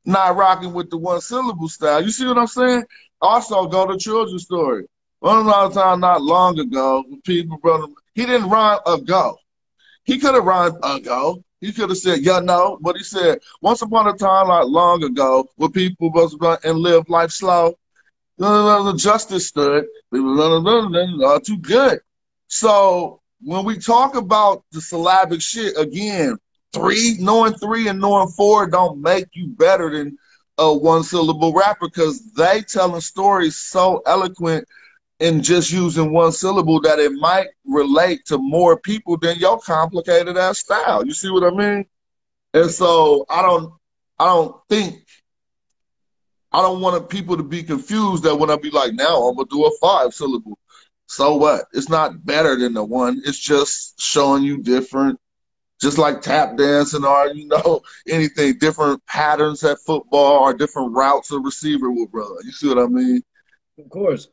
not rocking with the one syllable style. You see what I'm saying? Also, go to Children's Story. One other time not long ago, people brother, he didn't rhyme ago. He could have rhymed ago. He could have said, yeah, no, but he said, once upon a time, not long ago, where people was run and live life slow, the justice stood. People are too good. So when we talk about the syllabic shit again, knowing three and knowing four don't make you better than a one syllable rapper because they telling stories so eloquent and just using one syllable that it might relate to more people than your complicated ass style. You see what I mean? And so I don't want people to be confused that when I be like, now I'm gonna do a 5 syllable. So what? It's not better than the one. It's just showing you different, just like tap dancing or anything, different patterns at football or different routes a receiver will run. You see what I mean? Of course,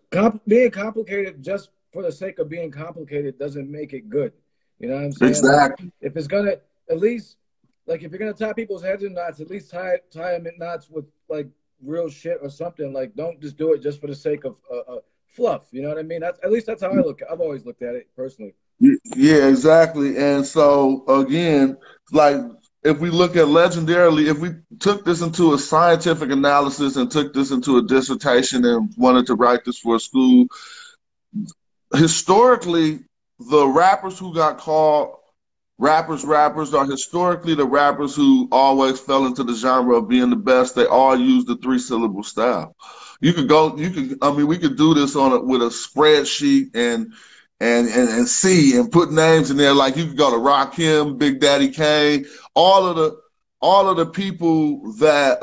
being complicated just for the sake of being complicated doesn't make it good. You know what I'm saying? Like, Exactly. if it's gonna at least, like, if you're gonna tie people's heads in knots, at least tie them in knots with like real shit or something. Like, don't just do it just for the sake of fluff. You know what I mean? That's how I look. I've always looked at it personally. Yeah, exactly. And so again, like if we look at legendarily, if we took this into a scientific analysis and took this into a dissertation and wanted to write this for a school, historically, the rappers who got called rappers are historically the rappers who always fell into the genre of being the best. They all use the 3 syllable style. We could do this with a spreadsheet and see and put names in there. Like you could go to Rakim, Big Daddy Kane, all of the people that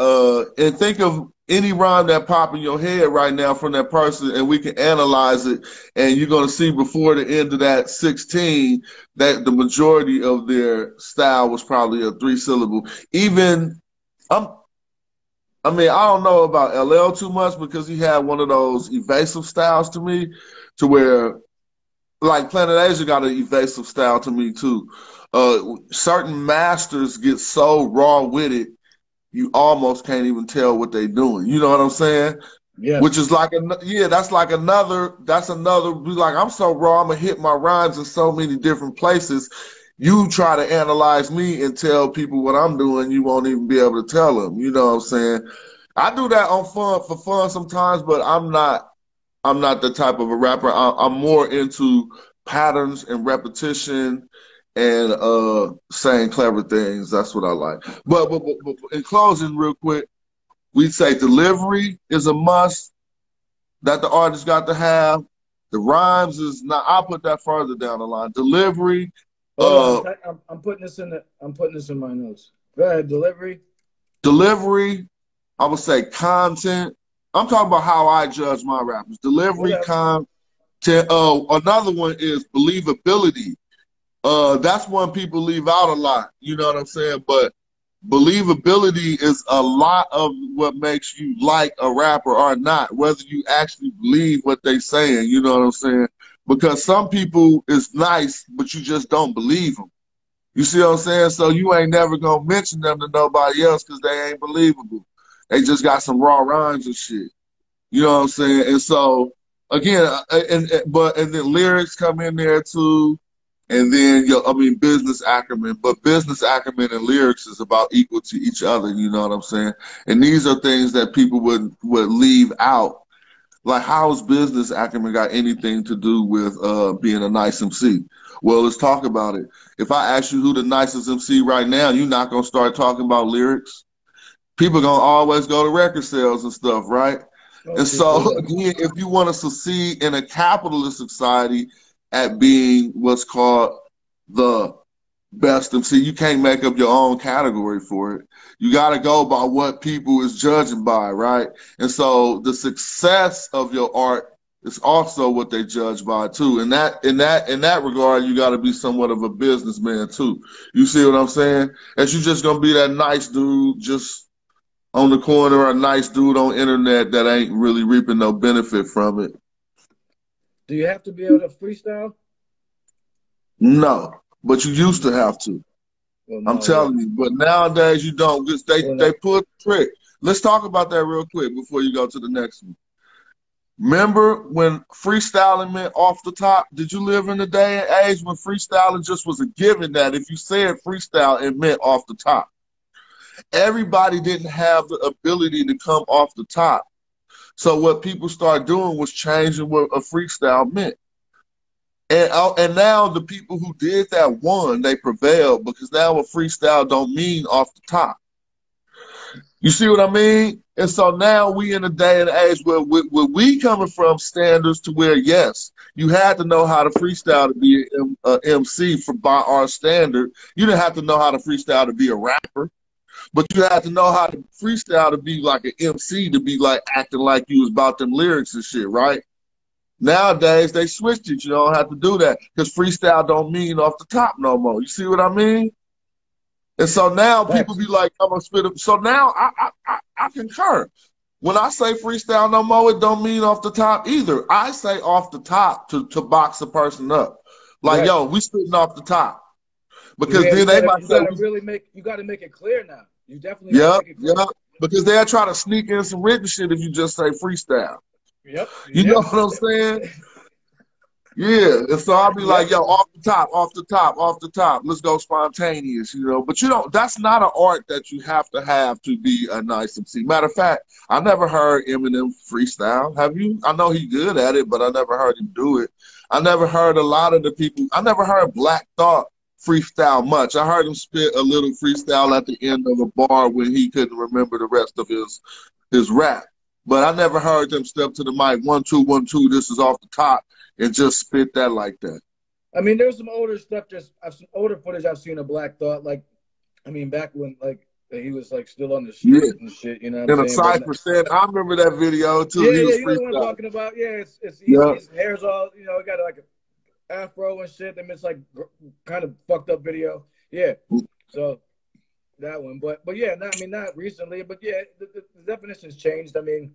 and think of any rhyme that pop in your head right now from that person, and we can analyze it. And you're gonna see before the end of that 16 that the majority of their style was probably a 3 syllable. Even I don't know about LL too much because he had one of those evasive styles to me, to where like Planet Asia got an evasive style to me too. Certain masters get so raw with it, you almost can't even tell what they're doing. You know what I'm saying? Which Yes, is like, that's another, be like, I'm so raw, I'm gonna hit my rhymes in so many different places. You try to analyze me and tell people what I'm doing, you won't even be able to tell them. You know what I'm saying? I do that for fun sometimes, but I'm not. I'm not the type of a rapper. I'm more into patterns and repetition and saying clever things. That's what I like. But in closing, real quick, we say delivery is a must that the artist got to have. The rhymes is not. I'll put that further down the line. Delivery. Hold on, I'm putting this in my notes. Go ahead, delivery. Delivery. I would say content. I'm talking about how I judge my rappers. Delivery, content. Another one is believability. That's one people leave out a lot. You know what I'm saying? But believability is a lot of what makes you like a rapper or not, whether you actually believe what they saying. You know what I'm saying? Because some people is nice, but you just don't believe them. You see what I'm saying? So you ain't never gonna mention them to nobody else because they ain't believable. They just got some raw rhymes and shit. You know what I'm saying? And so again, and then lyrics come in there too, and then business acumen. But business acumen and lyrics is about equal to each other. You know what I'm saying? And these are things that people would leave out. Like, how's business acumen got anything to do with being a nice MC? Well, let's talk about it. If I ask you who the nicest MC right now, you're not gonna start talking about lyrics. People gonna always go to record sales and stuff, right? And so, again, if you want to succeed in a capitalist society at being what's called the best MC, you can't make up your own category for it. You got to go by what people is judging by, right? And so the success of your art is also what they judge by too. And in that regard, you got to be somewhat of a businessman too. You see what I'm saying? As you just gonna be that nice dude just on the corner, a nice dude on internet that ain't really reaping no benefit from it. Do you have to be able to freestyle? No, but you used to have to. Well, no, I'm telling you. But nowadays you don't. Because they put a trick. Let's talk about that real quick before you go to the next one. Remember when freestyling meant off the top? Did you live in the day and age when freestyling just was a given that if you said freestyle, it meant off the top? Everybody didn't have the ability to come off the top. So what people started doing was changing what a freestyle meant. And now the people who did that won, they prevailed because now a freestyle don't mean off the top. You see what I mean? And so now we in a day and age where we coming from standards to where, yes, you had to know how to freestyle to be an MC by our standard. You didn't have to know how to freestyle to be a rapper. But you had to know how to freestyle to be like an MC, to be like acting like you was about them lyrics and shit, right? Nowadays, they switched it. You don't have to do that because freestyle don't mean off the top no more. You see what I mean? And so now people be like, I'm going to spit it. So now I concur. When I say freestyle no more, it don't mean off the top either. I say off the top to box a person up. Like, yo, we spitting off the top. Because then they might say, you got to make it clear now. You definitely make it clear. Yeah, because they'll try to sneak in some written shit if you just say freestyle. Yep. You know what I'm saying? Yeah. And so I'll be like, yo, off the top. Let's go spontaneous, you know. But that's not an art that you have to be a nice MC. Matter of fact, I never heard Eminem freestyle. Have you? I know he's good at it, but I never heard him do it. I never heard a lot of the people. I never heard Black Thought freestyle much. I heard him spit a little freestyle at the end of a bar when he couldn't remember the rest of his rap. But I never heard them step to the mic, 1, 2, 1, 2, this is off the top, and just spit that like that. I mean, there's some older stuff, some older footage I've seen of Black Thought, like, I mean, back when, like, he was, like, still on the street and shit, you know what I'm saying? And a Cypher said, I remember that video, too. Yeah, you know what I'm talking about? Yeah, his hair's all, you know, he got, like, a afro and shit. Then it's like kind of fucked up video. Yeah. So that one, but yeah, not recently, but yeah, the definition's changed. I mean,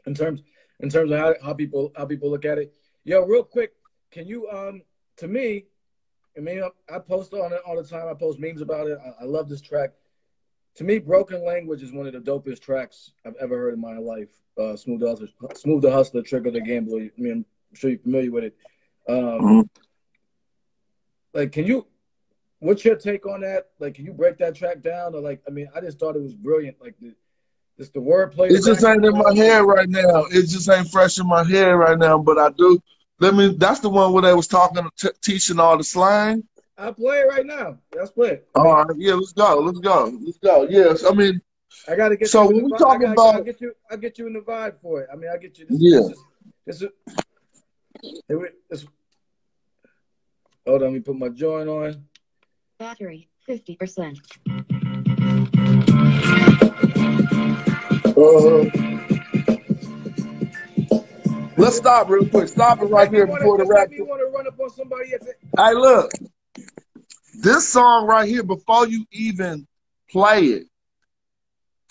in terms of how people look at it. Yo, real quick, can you to me, I mean, I post on it all the time. I post memes about it. I love this track. To me, Broken Language is one of the dopest tracks I've ever heard in my life. Smooth the Hustler, Trigger the Gambler. I mean, I'm sure you're familiar with it. Like, what's your take on that? Like, can you break that track down? Or like, I mean, I just thought it was brilliant. Like the Just the wordplay. It just ain't in my head right now. It just ain't fresh in my head right now. But I do. That's the one where they was talking, teaching all the slang. I'll play it right now. Let's play it. All right, yeah, let's go. Yes, I mean, I gotta get. So when we talk about, I'll get you in the vibe for it. I mean, I'll get you. This hold on, let me put my joint on. Battery 50%. Let's stop real quick. Stop it right here before the rap. Want to run up on somebody? Hey, look, this song right here. Before you even play it,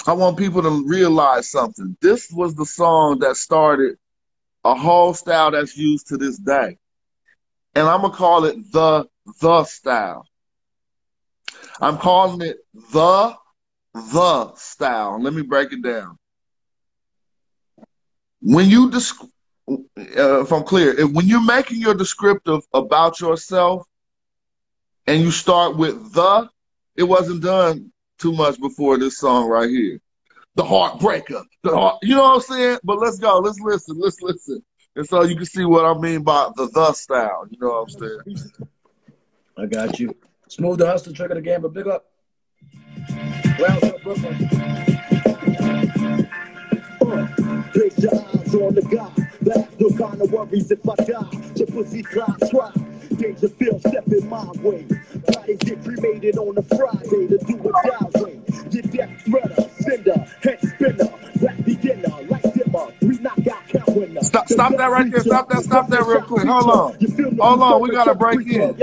I want people to realize something. This was the song that started a whole style that's used to this day, and I'm gonna call it the style. I'm calling it the style. Let me break it down. When you if I'm clear, when you're making your descriptive about yourself and you start with it wasn't done too much before this song right here. The heartbreaker, you know what I'm saying? But let's go, let's listen. And so you can see what I mean by the style, you know what I'm saying? I got you. Smooth the Hustler, Trigger the Game, but big up. Rounds up, Brooklyn. Place your eyes on the guy. That's no kind of worries if I die. Your pussy clock try. Dangerfield stepping my way. Bodies get cremated on a Friday to do a die way. Your death threader, sender, head spinner, rap beginner, light dimmer, 3 knockout count winner. Stop that right there. Stop that real quick. Hold on. We gotta break in.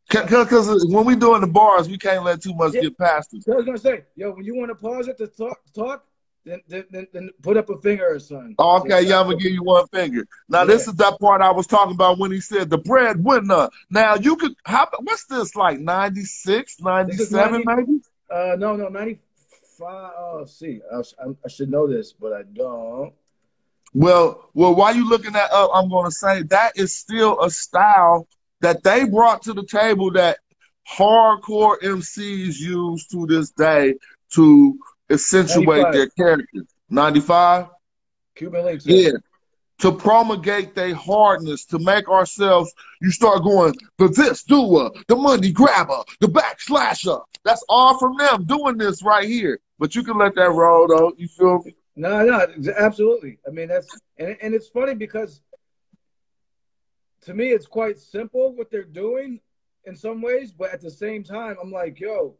Because when we doing the bars, we can't let too much get past us. I was gonna say, yo, when you want to pause it to talk, then put up a finger or something. Okay, yeah, I'm gonna give you one finger. Now this is that part I was talking about when he said the breadwinner. Now you could, what's this, like 96, 97 maybe? No, 95. Oh, see, I should know this, but I don't. Well, while you looking that up, I'm gonna say that is still a style that they brought to the table that hardcore MCs use to this day to accentuate 95. their character. 95? Cuban Links. Yeah. To promulgate their hardness, to make ourselves, you start going, the this doer, the money grabber, the backslasher. That's all from them doing this right here. But you can let that roll though, you feel me? No, absolutely. I mean, that's, and it's funny because to me, it's quite simple what they're doing in some ways, but at the same time, I'm like, yo,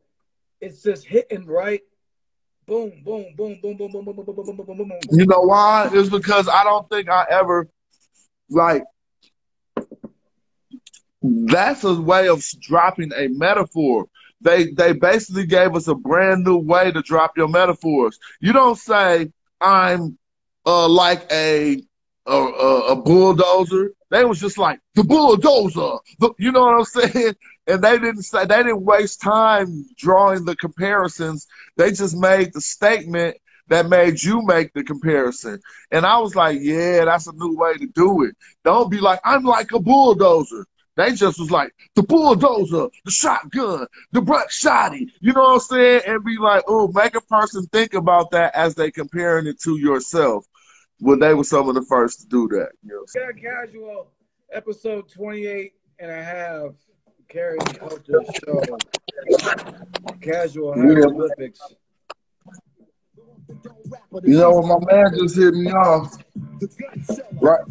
it's just hitting right. Boom, boom, boom, boom, boom, boom, boom, boom, boom, boom, boom, boom, boom. You know why? It's because I don't think I ever, like, that's a way of dropping a metaphor. They basically gave us a brand new way to drop your metaphors. You don't say, I'm like a bulldozer. They was just like the bulldozer. You know what I'm saying? And they didn't waste time drawing the comparisons. They just made the statement that made you make the comparison. And I was like, yeah, that's a new way to do it. Don't be like, I'm like a bulldozer. They just was like, the bulldozer, the shotgun, the black shotty, you know what I'm saying? And be like, oh, make a person think about that as they comparing it to yourself. Well, they were some of the first to do that. You know what I'm saying? Casual, episode 28 and a half, carrying out the show. Casual Hieroglyphics. You know what, my man just hit me off. Right.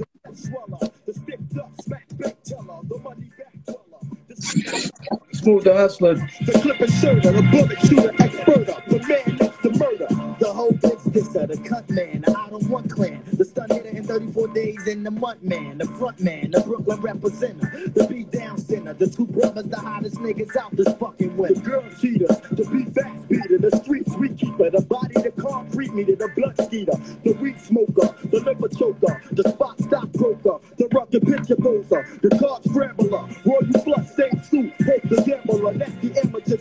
Smooth the Hustler. The clip inserter, the bullet shooter, experter, the man next to murder. The whole business of the cut man, the I don't want clan, the stun hitter in 34 days in the month man, the front man, the Brooklyn representative, the beat down center, the two brothers, the hottest niggas out this fucking way. The girl cheaters, the beat fast beater, the street sweet keeper, the body, the concrete meter, the blood skeeter, the weed smoker, the liver choker, the spot stock broker, the rugged picture poser, the card scrambler, royal slut, same suit, hate the gambler, that's the amateur,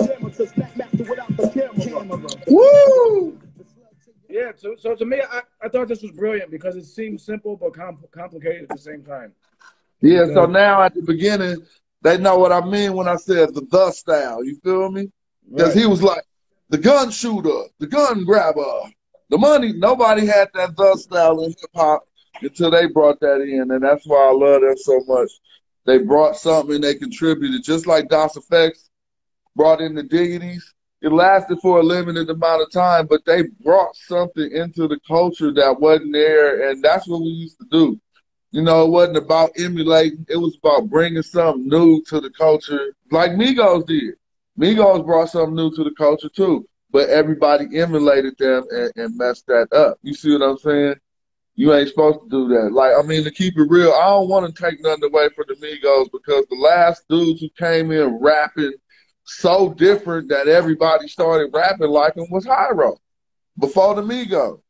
snap master without the camera. Woo! Yeah, so to me, I thought this was brilliant because it seems simple but complicated at the same time. Yeah, so now at the beginning, they know what I mean when I said the style. You feel me? Because he was like, the gun shooter, the gun grabber, the money. Nobody had that thug style in hip hop until they brought that in, and that's why I love them so much. They brought something and they contributed, just like DOS Effects brought in the Diggities. It lasted for a limited amount of time, but they brought something into the culture that wasn't there, and that's what we used to do. You know, it wasn't about emulating. It was about bringing something new to the culture, like Migos did. Migos brought something new to the culture, too, but everybody emulated them and messed that up. You see what I'm saying? You ain't supposed to do that. Like, I mean, to keep it real, I don't want to take nothing away from the Migos because the last dudes who came in rapping so different that everybody started rapping like him was Hyro before the Migos.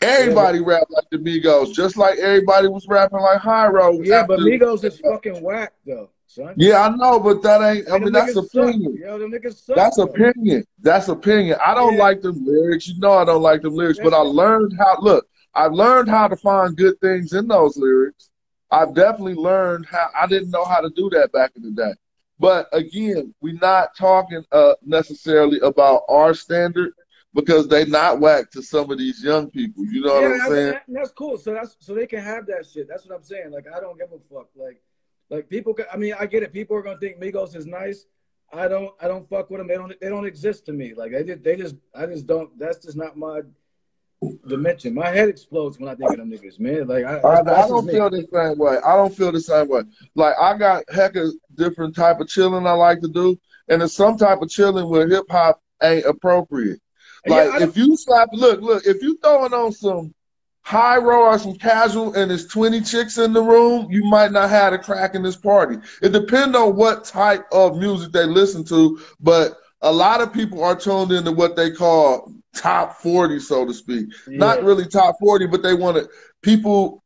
Everybody rapped like the Migos, just like everybody was rapping like Hyro. Yeah, but Migos is fucking whack, though, son. Yeah, I know, but that ain't, I mean, that's opinion. Yo, them niggas suck, that's opinion. That's opinion. I don't like them lyrics. You know I don't like them lyrics, but I learned how, look, I learned how to find good things in those lyrics. I've definitely learned how, I didn't know how to do that back in the day. But again, we're not talking necessarily about our standard because they not whack to some of these young people. You know what I'm saying? That's cool. So they can have that shit. That's what I'm saying. Like, I don't give a fuck. Like people. I mean, I get it. People are gonna think Migos is nice. I don't fuck with them. They don't exist to me. Like I just don't. That's just not my dimension. My head explodes when I think of them niggas, man. Like I don't feel the same way. I don't feel the same way. Like I got heck of different type of chilling I like to do, and there's some type of chilling where hip hop ain't appropriate. Like if you slap, look, if you throwing on some Hyro or some casual and there's 20 chicks in the room, you might not have a crack in this party. It depends on what type of music they listen to, but a lot of people are tuned into what they call top 40, so to speak. Yeah. Not really top 40, but they want to, people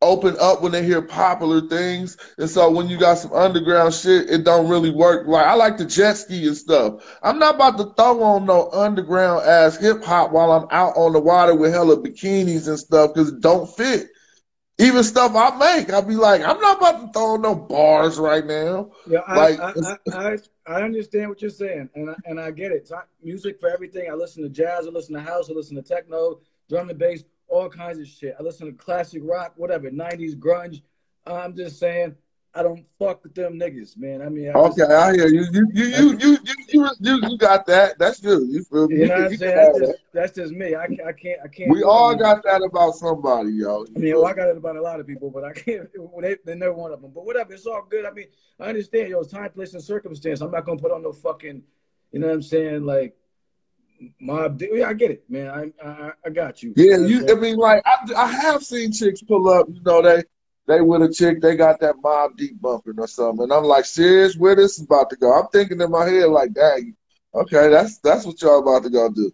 open up when they hear popular things. And so when you got some underground shit, it don't really work. Like I like the jet ski and stuff. I'm not about to throw on no underground ass hip hop while I'm out on the water with hella bikinis and stuff because it don't fit. Even stuff I make, I'll be like, I'm not about to throw on no bars right now. Yeah, I understand what you're saying, and I get it. It's not music for everything. I listen to jazz, I listen to house, I listen to techno, drum and bass, all kinds of shit. I listen to classic rock, whatever, 90s grunge. I'm just saying, I don't fuck with them niggas, man. I mean, I hear you. You got that. That's good. You feel me? You know what I'm saying? That's just me. I can't. We all got that about somebody, yo. I mean, I got it about a lot of people, but I can't. They're never one of them. But whatever, it's all good. I mean, I understand, yo. It's time, place, and circumstance. I'm not gonna put on no fucking, you know what I'm saying, like. Yeah, I get it, man. I got you. Yeah, I mean, like I have seen chicks pull up. You know, they with a chick, they got that Mob Deep bumping or something, and I'm like, serious, where this is about to go? I'm thinking in my head like, dang, okay, that's what y'all about to go do,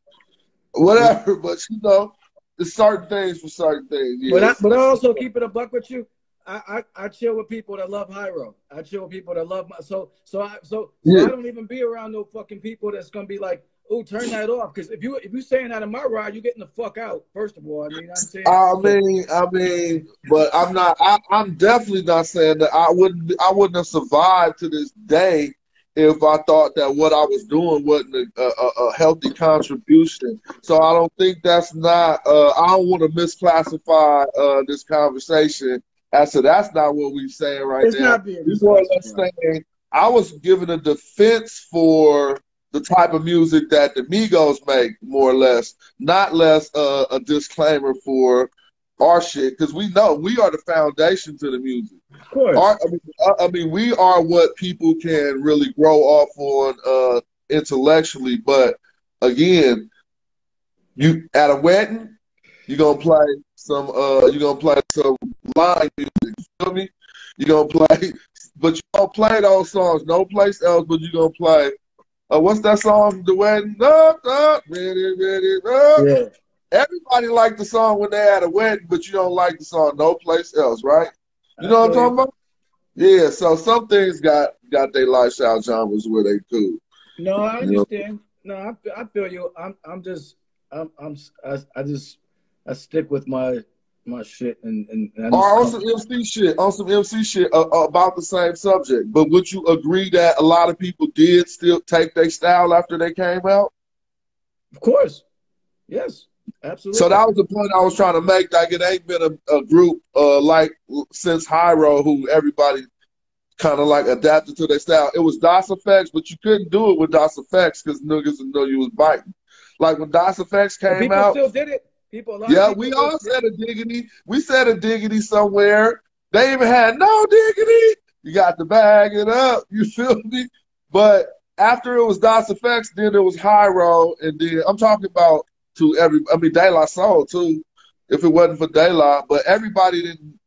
whatever. But you know, there's certain things for certain things. Yeah. But I also keep it a buck with you. I chill with people that love Hyro. I chill with people that love so I don't even be around no fucking people that's gonna be like, oh, turn that off. Because if you saying that in my ride, you're getting the fuck out. First of all, I mean, I'm saying. I mean, but I'm not. I'm definitely not saying that I wouldn't have survived to this day if I thought that what I was doing wasn't a healthy contribution. So I don't think that's not. I don't want to misclassify this conversation as to that's not what we're saying right it's now. Not being saying I was giving a defense for the type of music that the Migos make, more or less, not less a disclaimer for our shit, because we know we are the foundation to the music. Of course. I mean, we are what people can really grow off on intellectually. But again, you at a wedding, you're gonna play some line music. You feel me? You're gonna play, but you don't play those songs no place else. But you're gonna play. What's that song? The wedding, ready, Yeah. Everybody liked the song when they had a wedding, but you don't like the song no place else, right? You know what I'm talking about? Yeah. So some things got their lifestyle genres where they cool. No, I understand. No, I feel you. I stick with my my shit, and I Or just on some MC shit about the same subject. But would you agree that a lot of people did still take their style after they came out? of course, yes, So absolutely. that was the point I was trying to make. Like it ain't been a group like since Hyro who everybody kind of like adapted to their style. It was DOS Effects, but you couldn't do it with DOS Effects because niggas would know you was biting. Like when DOS Effects But came people out, still did it. People, a lot of yeah, people we still all did said it. a diggity. We said a diggity somewhere. They even had no diggity. You got to bag it up. You feel me? But after it was DOS Effects, then it was Hyro, and then I'm talking about to every. I mean, De La Soul too. If it wasn't for De La, but everybody didn't.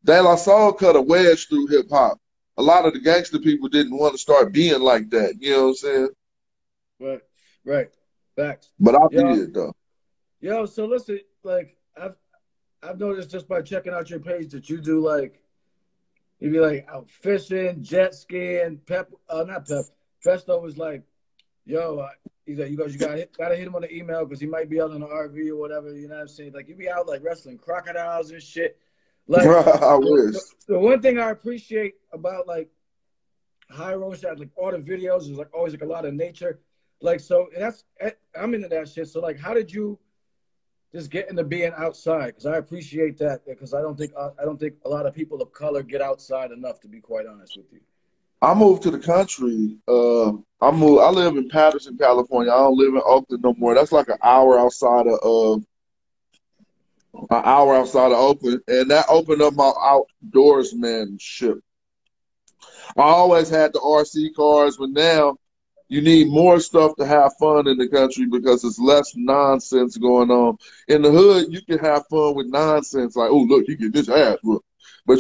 De La Soul cut a wedge through hip hop. A lot of the gangster people didn't want to start being like that. You know what I'm saying? Right, right, facts. But I Yo, did though. yo. So listen, like I've noticed just by checking out your page that you do like you be like out fishing, jet skiing, not Pep. Festo was like, yo, he's like, you gotta hit him on the email because he might be out in the RV or whatever. You know what I'm saying? Like you be out like wrestling crocodiles and shit. Like I the, wish. the, the one thing I appreciate about like High Road shot, like all the videos is like always like a lot of nature. Like so that's I'm into that shit. So like how did you just get into being outside? Because I appreciate that because I don't think a lot of people of color get outside enough, to be quite honest with you. I moved to the country. I live in Patterson, California. I don't live in Oakland no more. That's like an hour outside of Oakland, and that opened up my outdoorsmanship. I always had the RC cars, but now you need more stuff to have fun in the country because there's less nonsense going on. In the hood, you can have fun with nonsense, like, oh, look, you get this ass whooped. But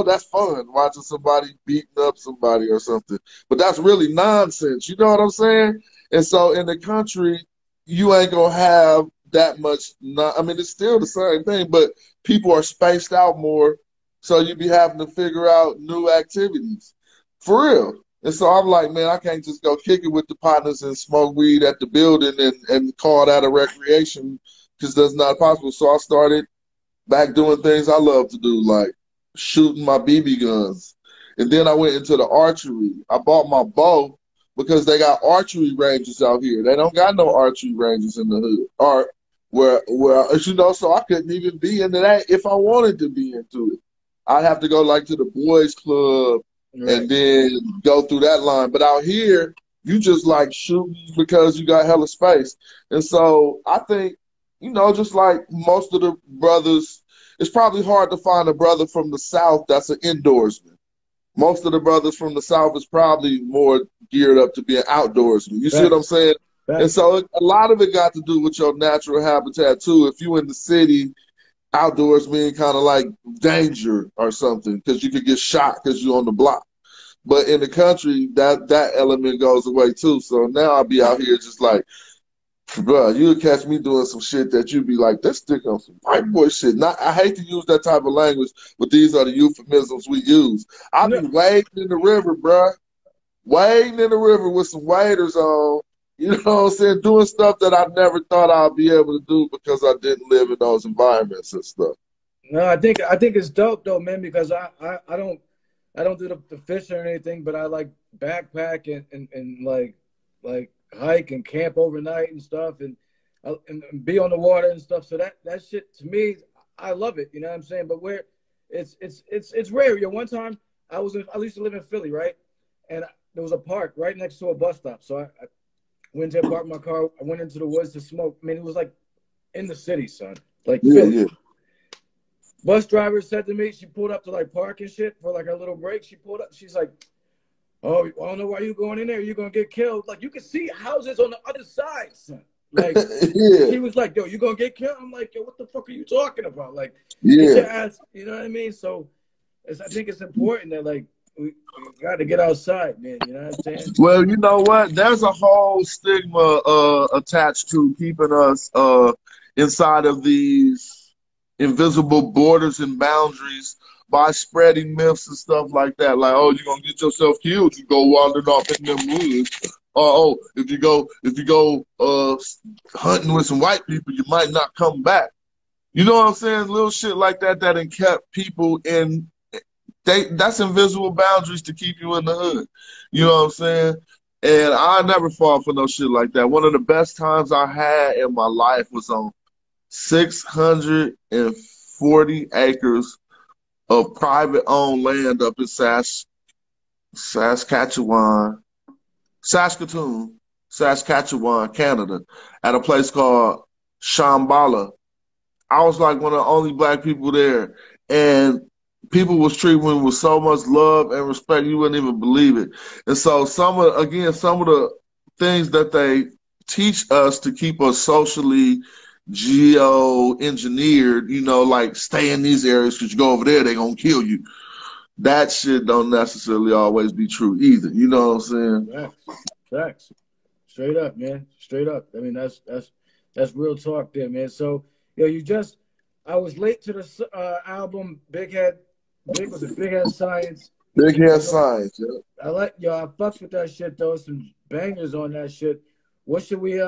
that's fun, watching somebody beating up somebody or something. But that's really nonsense, you know what I'm saying? And so in the country, you ain't gonna have that much. I mean, it's still the same thing, but people are spaced out more, so you be having to figure out new activities for real. And so I'm like, man, I can't just go kick it with the partners and smoke weed at the building and call that a recreation because that's not possible. So I started back doing things I love to do, like shooting my BB guns. And then I went into the archery. I bought my bow because they got archery ranges out here. They don't got no archery ranges in the hood. Or so I couldn't even be into that if I wanted to be into it. I'd have to go like to the boys club Right. and then go through that line. But out here, you just like shooting because you got hella space. And so I think, just like most of the brothers, it's probably hard to find a brother from the South that's an indoorsman. Most of the brothers from the South is probably more geared up to be an outdoorsman. You see what I'm Facts. saying? And Facts. so a lot of it got to do with your natural habitat too. If you in the city, outdoors being kind of like danger or something because you could get shot because you're on the block. But in the country, that element goes away too. So now I'll be out here just like, bro, you'll catch me doing some shit that you'd be like, this stick on some white boy shit. Not, I hate to use that type of language, but these are the euphemisms we use. I'll No, be wading in the river, bro. Wading in the river with some waders on. You know what I'm saying? Doing stuff that I never thought I'd be able to do because I didn't live in those environments and stuff. no, I think it's dope though, man, because I don't do the fishing or anything, but I like backpack and like hike and camp overnight and stuff and be on the water and stuff. So that shit to me, I love it. You know what I'm saying? But where it's rare. One time I used to live in Philly, right? And there was a park right next to a bus stop. So I went to park my car. I went into the woods to smoke. I mean, it was like in the city, son, like Yeah, Philly. yeah. Bus driver said to me, she pulled up to like park and shit for like a little break. She pulled up. She's like, "Oh, I don't know why you going in there. You're gonna get killed." Like you can see houses on the other side, son. Like Yeah, she was like, "Yo, you gonna get killed?" I'm like, "Yo, what the fuck are you talking about? Like, get yeah. your ass." You know what I mean? So, I think it's important that like we got to get outside, man. You know what I'm saying? Well, you know what? There's a whole stigma attached to keeping us inside of these invisible borders and boundaries by spreading myths and stuff like that. Like, oh, you're gonna get yourself killed. You go wandering off in them woods. Oh, if you go hunting with some white people, you might not come back. You know what I'm saying? Little shit like that that done kept people in. That's invisible boundaries to keep you in the hood. You know what I'm saying? And I never fall for no shit like that. One of the best times I had in my life was on 640 acres of private owned land up in Saskatchewan, Canada, at a place called Shambhala. I was like one of the only black people there. And people was treating me with so much love and respect, you wouldn't even believe it. And so some of the things that they teach us to keep us socially geo-engineered, you know, like stay in these areas because you go over there, they're going to kill you. That shit don't necessarily always be true either. You know what I'm saying? Facts. Straight up, man. Straight up. I mean, that's real talk there, man. So, I was late to the album Big Head Science. Big Head Science, yeah. I fucks with that shit though. Some bangers on that shit. What should we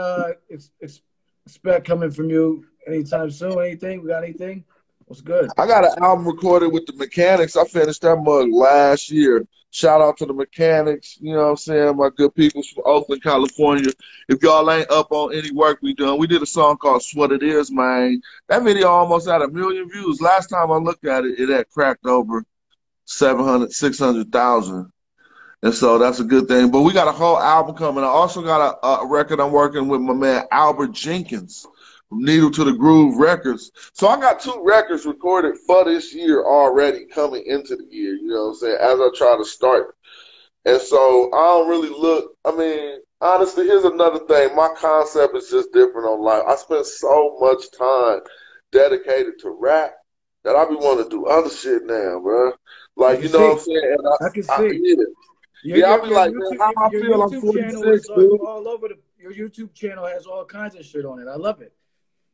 expect coming from you anytime soon? Anything? We got anything? What's good? I got an album recorded with the Mechanics. I finished that mug last year. Shout out to the Mechanics, you know what I'm saying? My good people from Oakland, California. If y'all ain't up on any work we done, we did a song called What It Is, man. That video almost had 1 million views. Last time I looked at it, it had cracked over 600,000. And so that's a good thing. But we got a whole album coming. I also got a record I'm working with my man Albert Jenkins from Needle to the Groove Records. So I got 2 records recorded for this year already coming into the year, you know what I'm saying, as I try to start. And so I don't really look, I mean, honestly, here's another thing. My concept is just different on life. I spend so much time dedicated to rap that I be wanting to do other shit now, bro. Like, you know what I'm saying? And I can see. I'll be like, man, how I feel I'm 46, dude. All over your YouTube channel has all kinds of shit on it. I love it.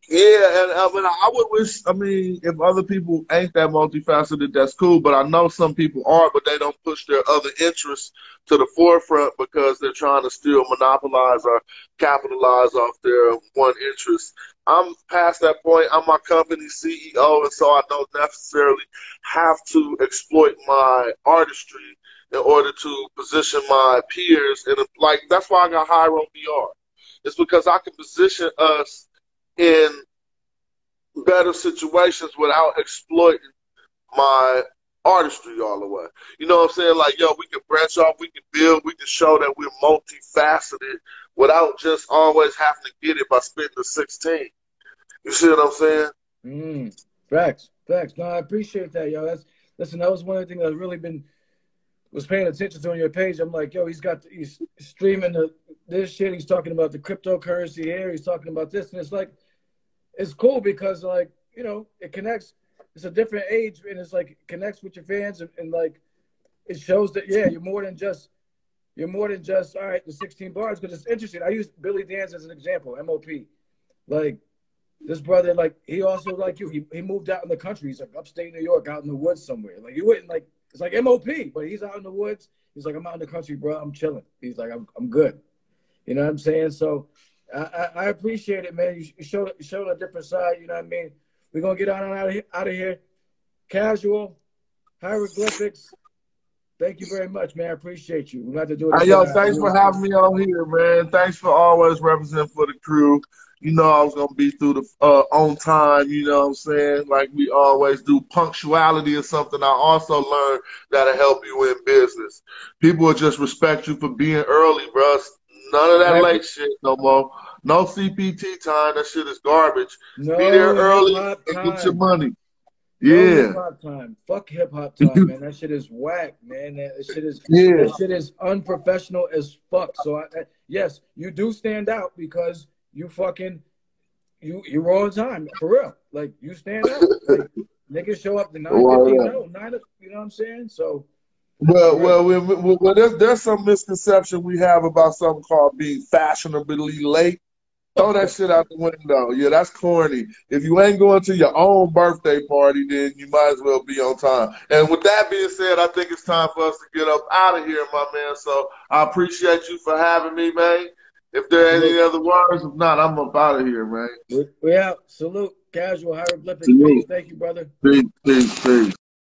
Yeah, and I mean, I would wish, I mean, if other people ain't that multifaceted, that's cool, but I know some people are, but they don't push their other interests to the forefront because they're trying to still monopolize or capitalize off their one interest. I'm past that point. I'm my company's CEO, and so I don't necessarily have to exploit my artistry in order to position my peers. And like, that's why I got Hiero VR. It's because I can position us in better situations without exploiting my artistry all the way. You know what I'm saying? Like, yo, we can branch off, we can build, we can show that we're multifaceted without just always having to get it by spitting the 16. You see what I'm saying? Facts. No, I appreciate that, yo. Listen, that was one of the things I really was paying attention to on your page. I'm like, yo, he's streaming this shit. He's talking about the cryptocurrency here. He's talking about this, and it's like, it's cool because, like, you know, it connects. It's a different age, and it's like it connects with your fans, and like it shows that you're more than just all right, the 16 bars. Because it's interesting. I use Billy Danze as an example. MOP, like this brother, like he also like you. He moved out in the country. He's like upstate New York, out in the woods somewhere. Like you wouldn't like. It's like MOP, but he's out in the woods. He's like, I'm out in the country, bro. I'm chilling. He's like, I'm good. You know what I'm saying? So I appreciate it, man. You showed a different side. You know what I mean? We're gonna get out of here. Casual, hieroglyphics. Thank you very much, man. I appreciate you. We got to do it. Hey, yo, thanks for having me on here, man. Thanks for always representing for the crew. You know I was gonna be through the on time. You know what I'm saying? Like we always do. Punctuality is something I also learned that'll help you in business. People will just respect you for being early, bro. None of that late shit no more. No CPT time. That shit is garbage. No, be there early and get your money. No yeah. hip-hop time. Fuck hip-hop time, man. That shit is whack, man. That shit is unprofessional as fuck. So, yes, you do stand out because you fucking, you're on time. For real. Like, you stand out. Like, niggas show up to 9:50, you know what I'm saying? So. Well, there's some misconception we have about something called being fashionably late. Throw that shit out the window. Yeah, that's corny. If you ain't going to your own birthday party, then you might as well be on time. And with that being said, I think it's time for us to get up out of here, my man. So I appreciate you for having me, man. If there are any other words, if not, I'm up out of here, man. We out. Salute. Casual hieroglyphics. Salute. Peace. Thank you, brother. Peace, peace, peace.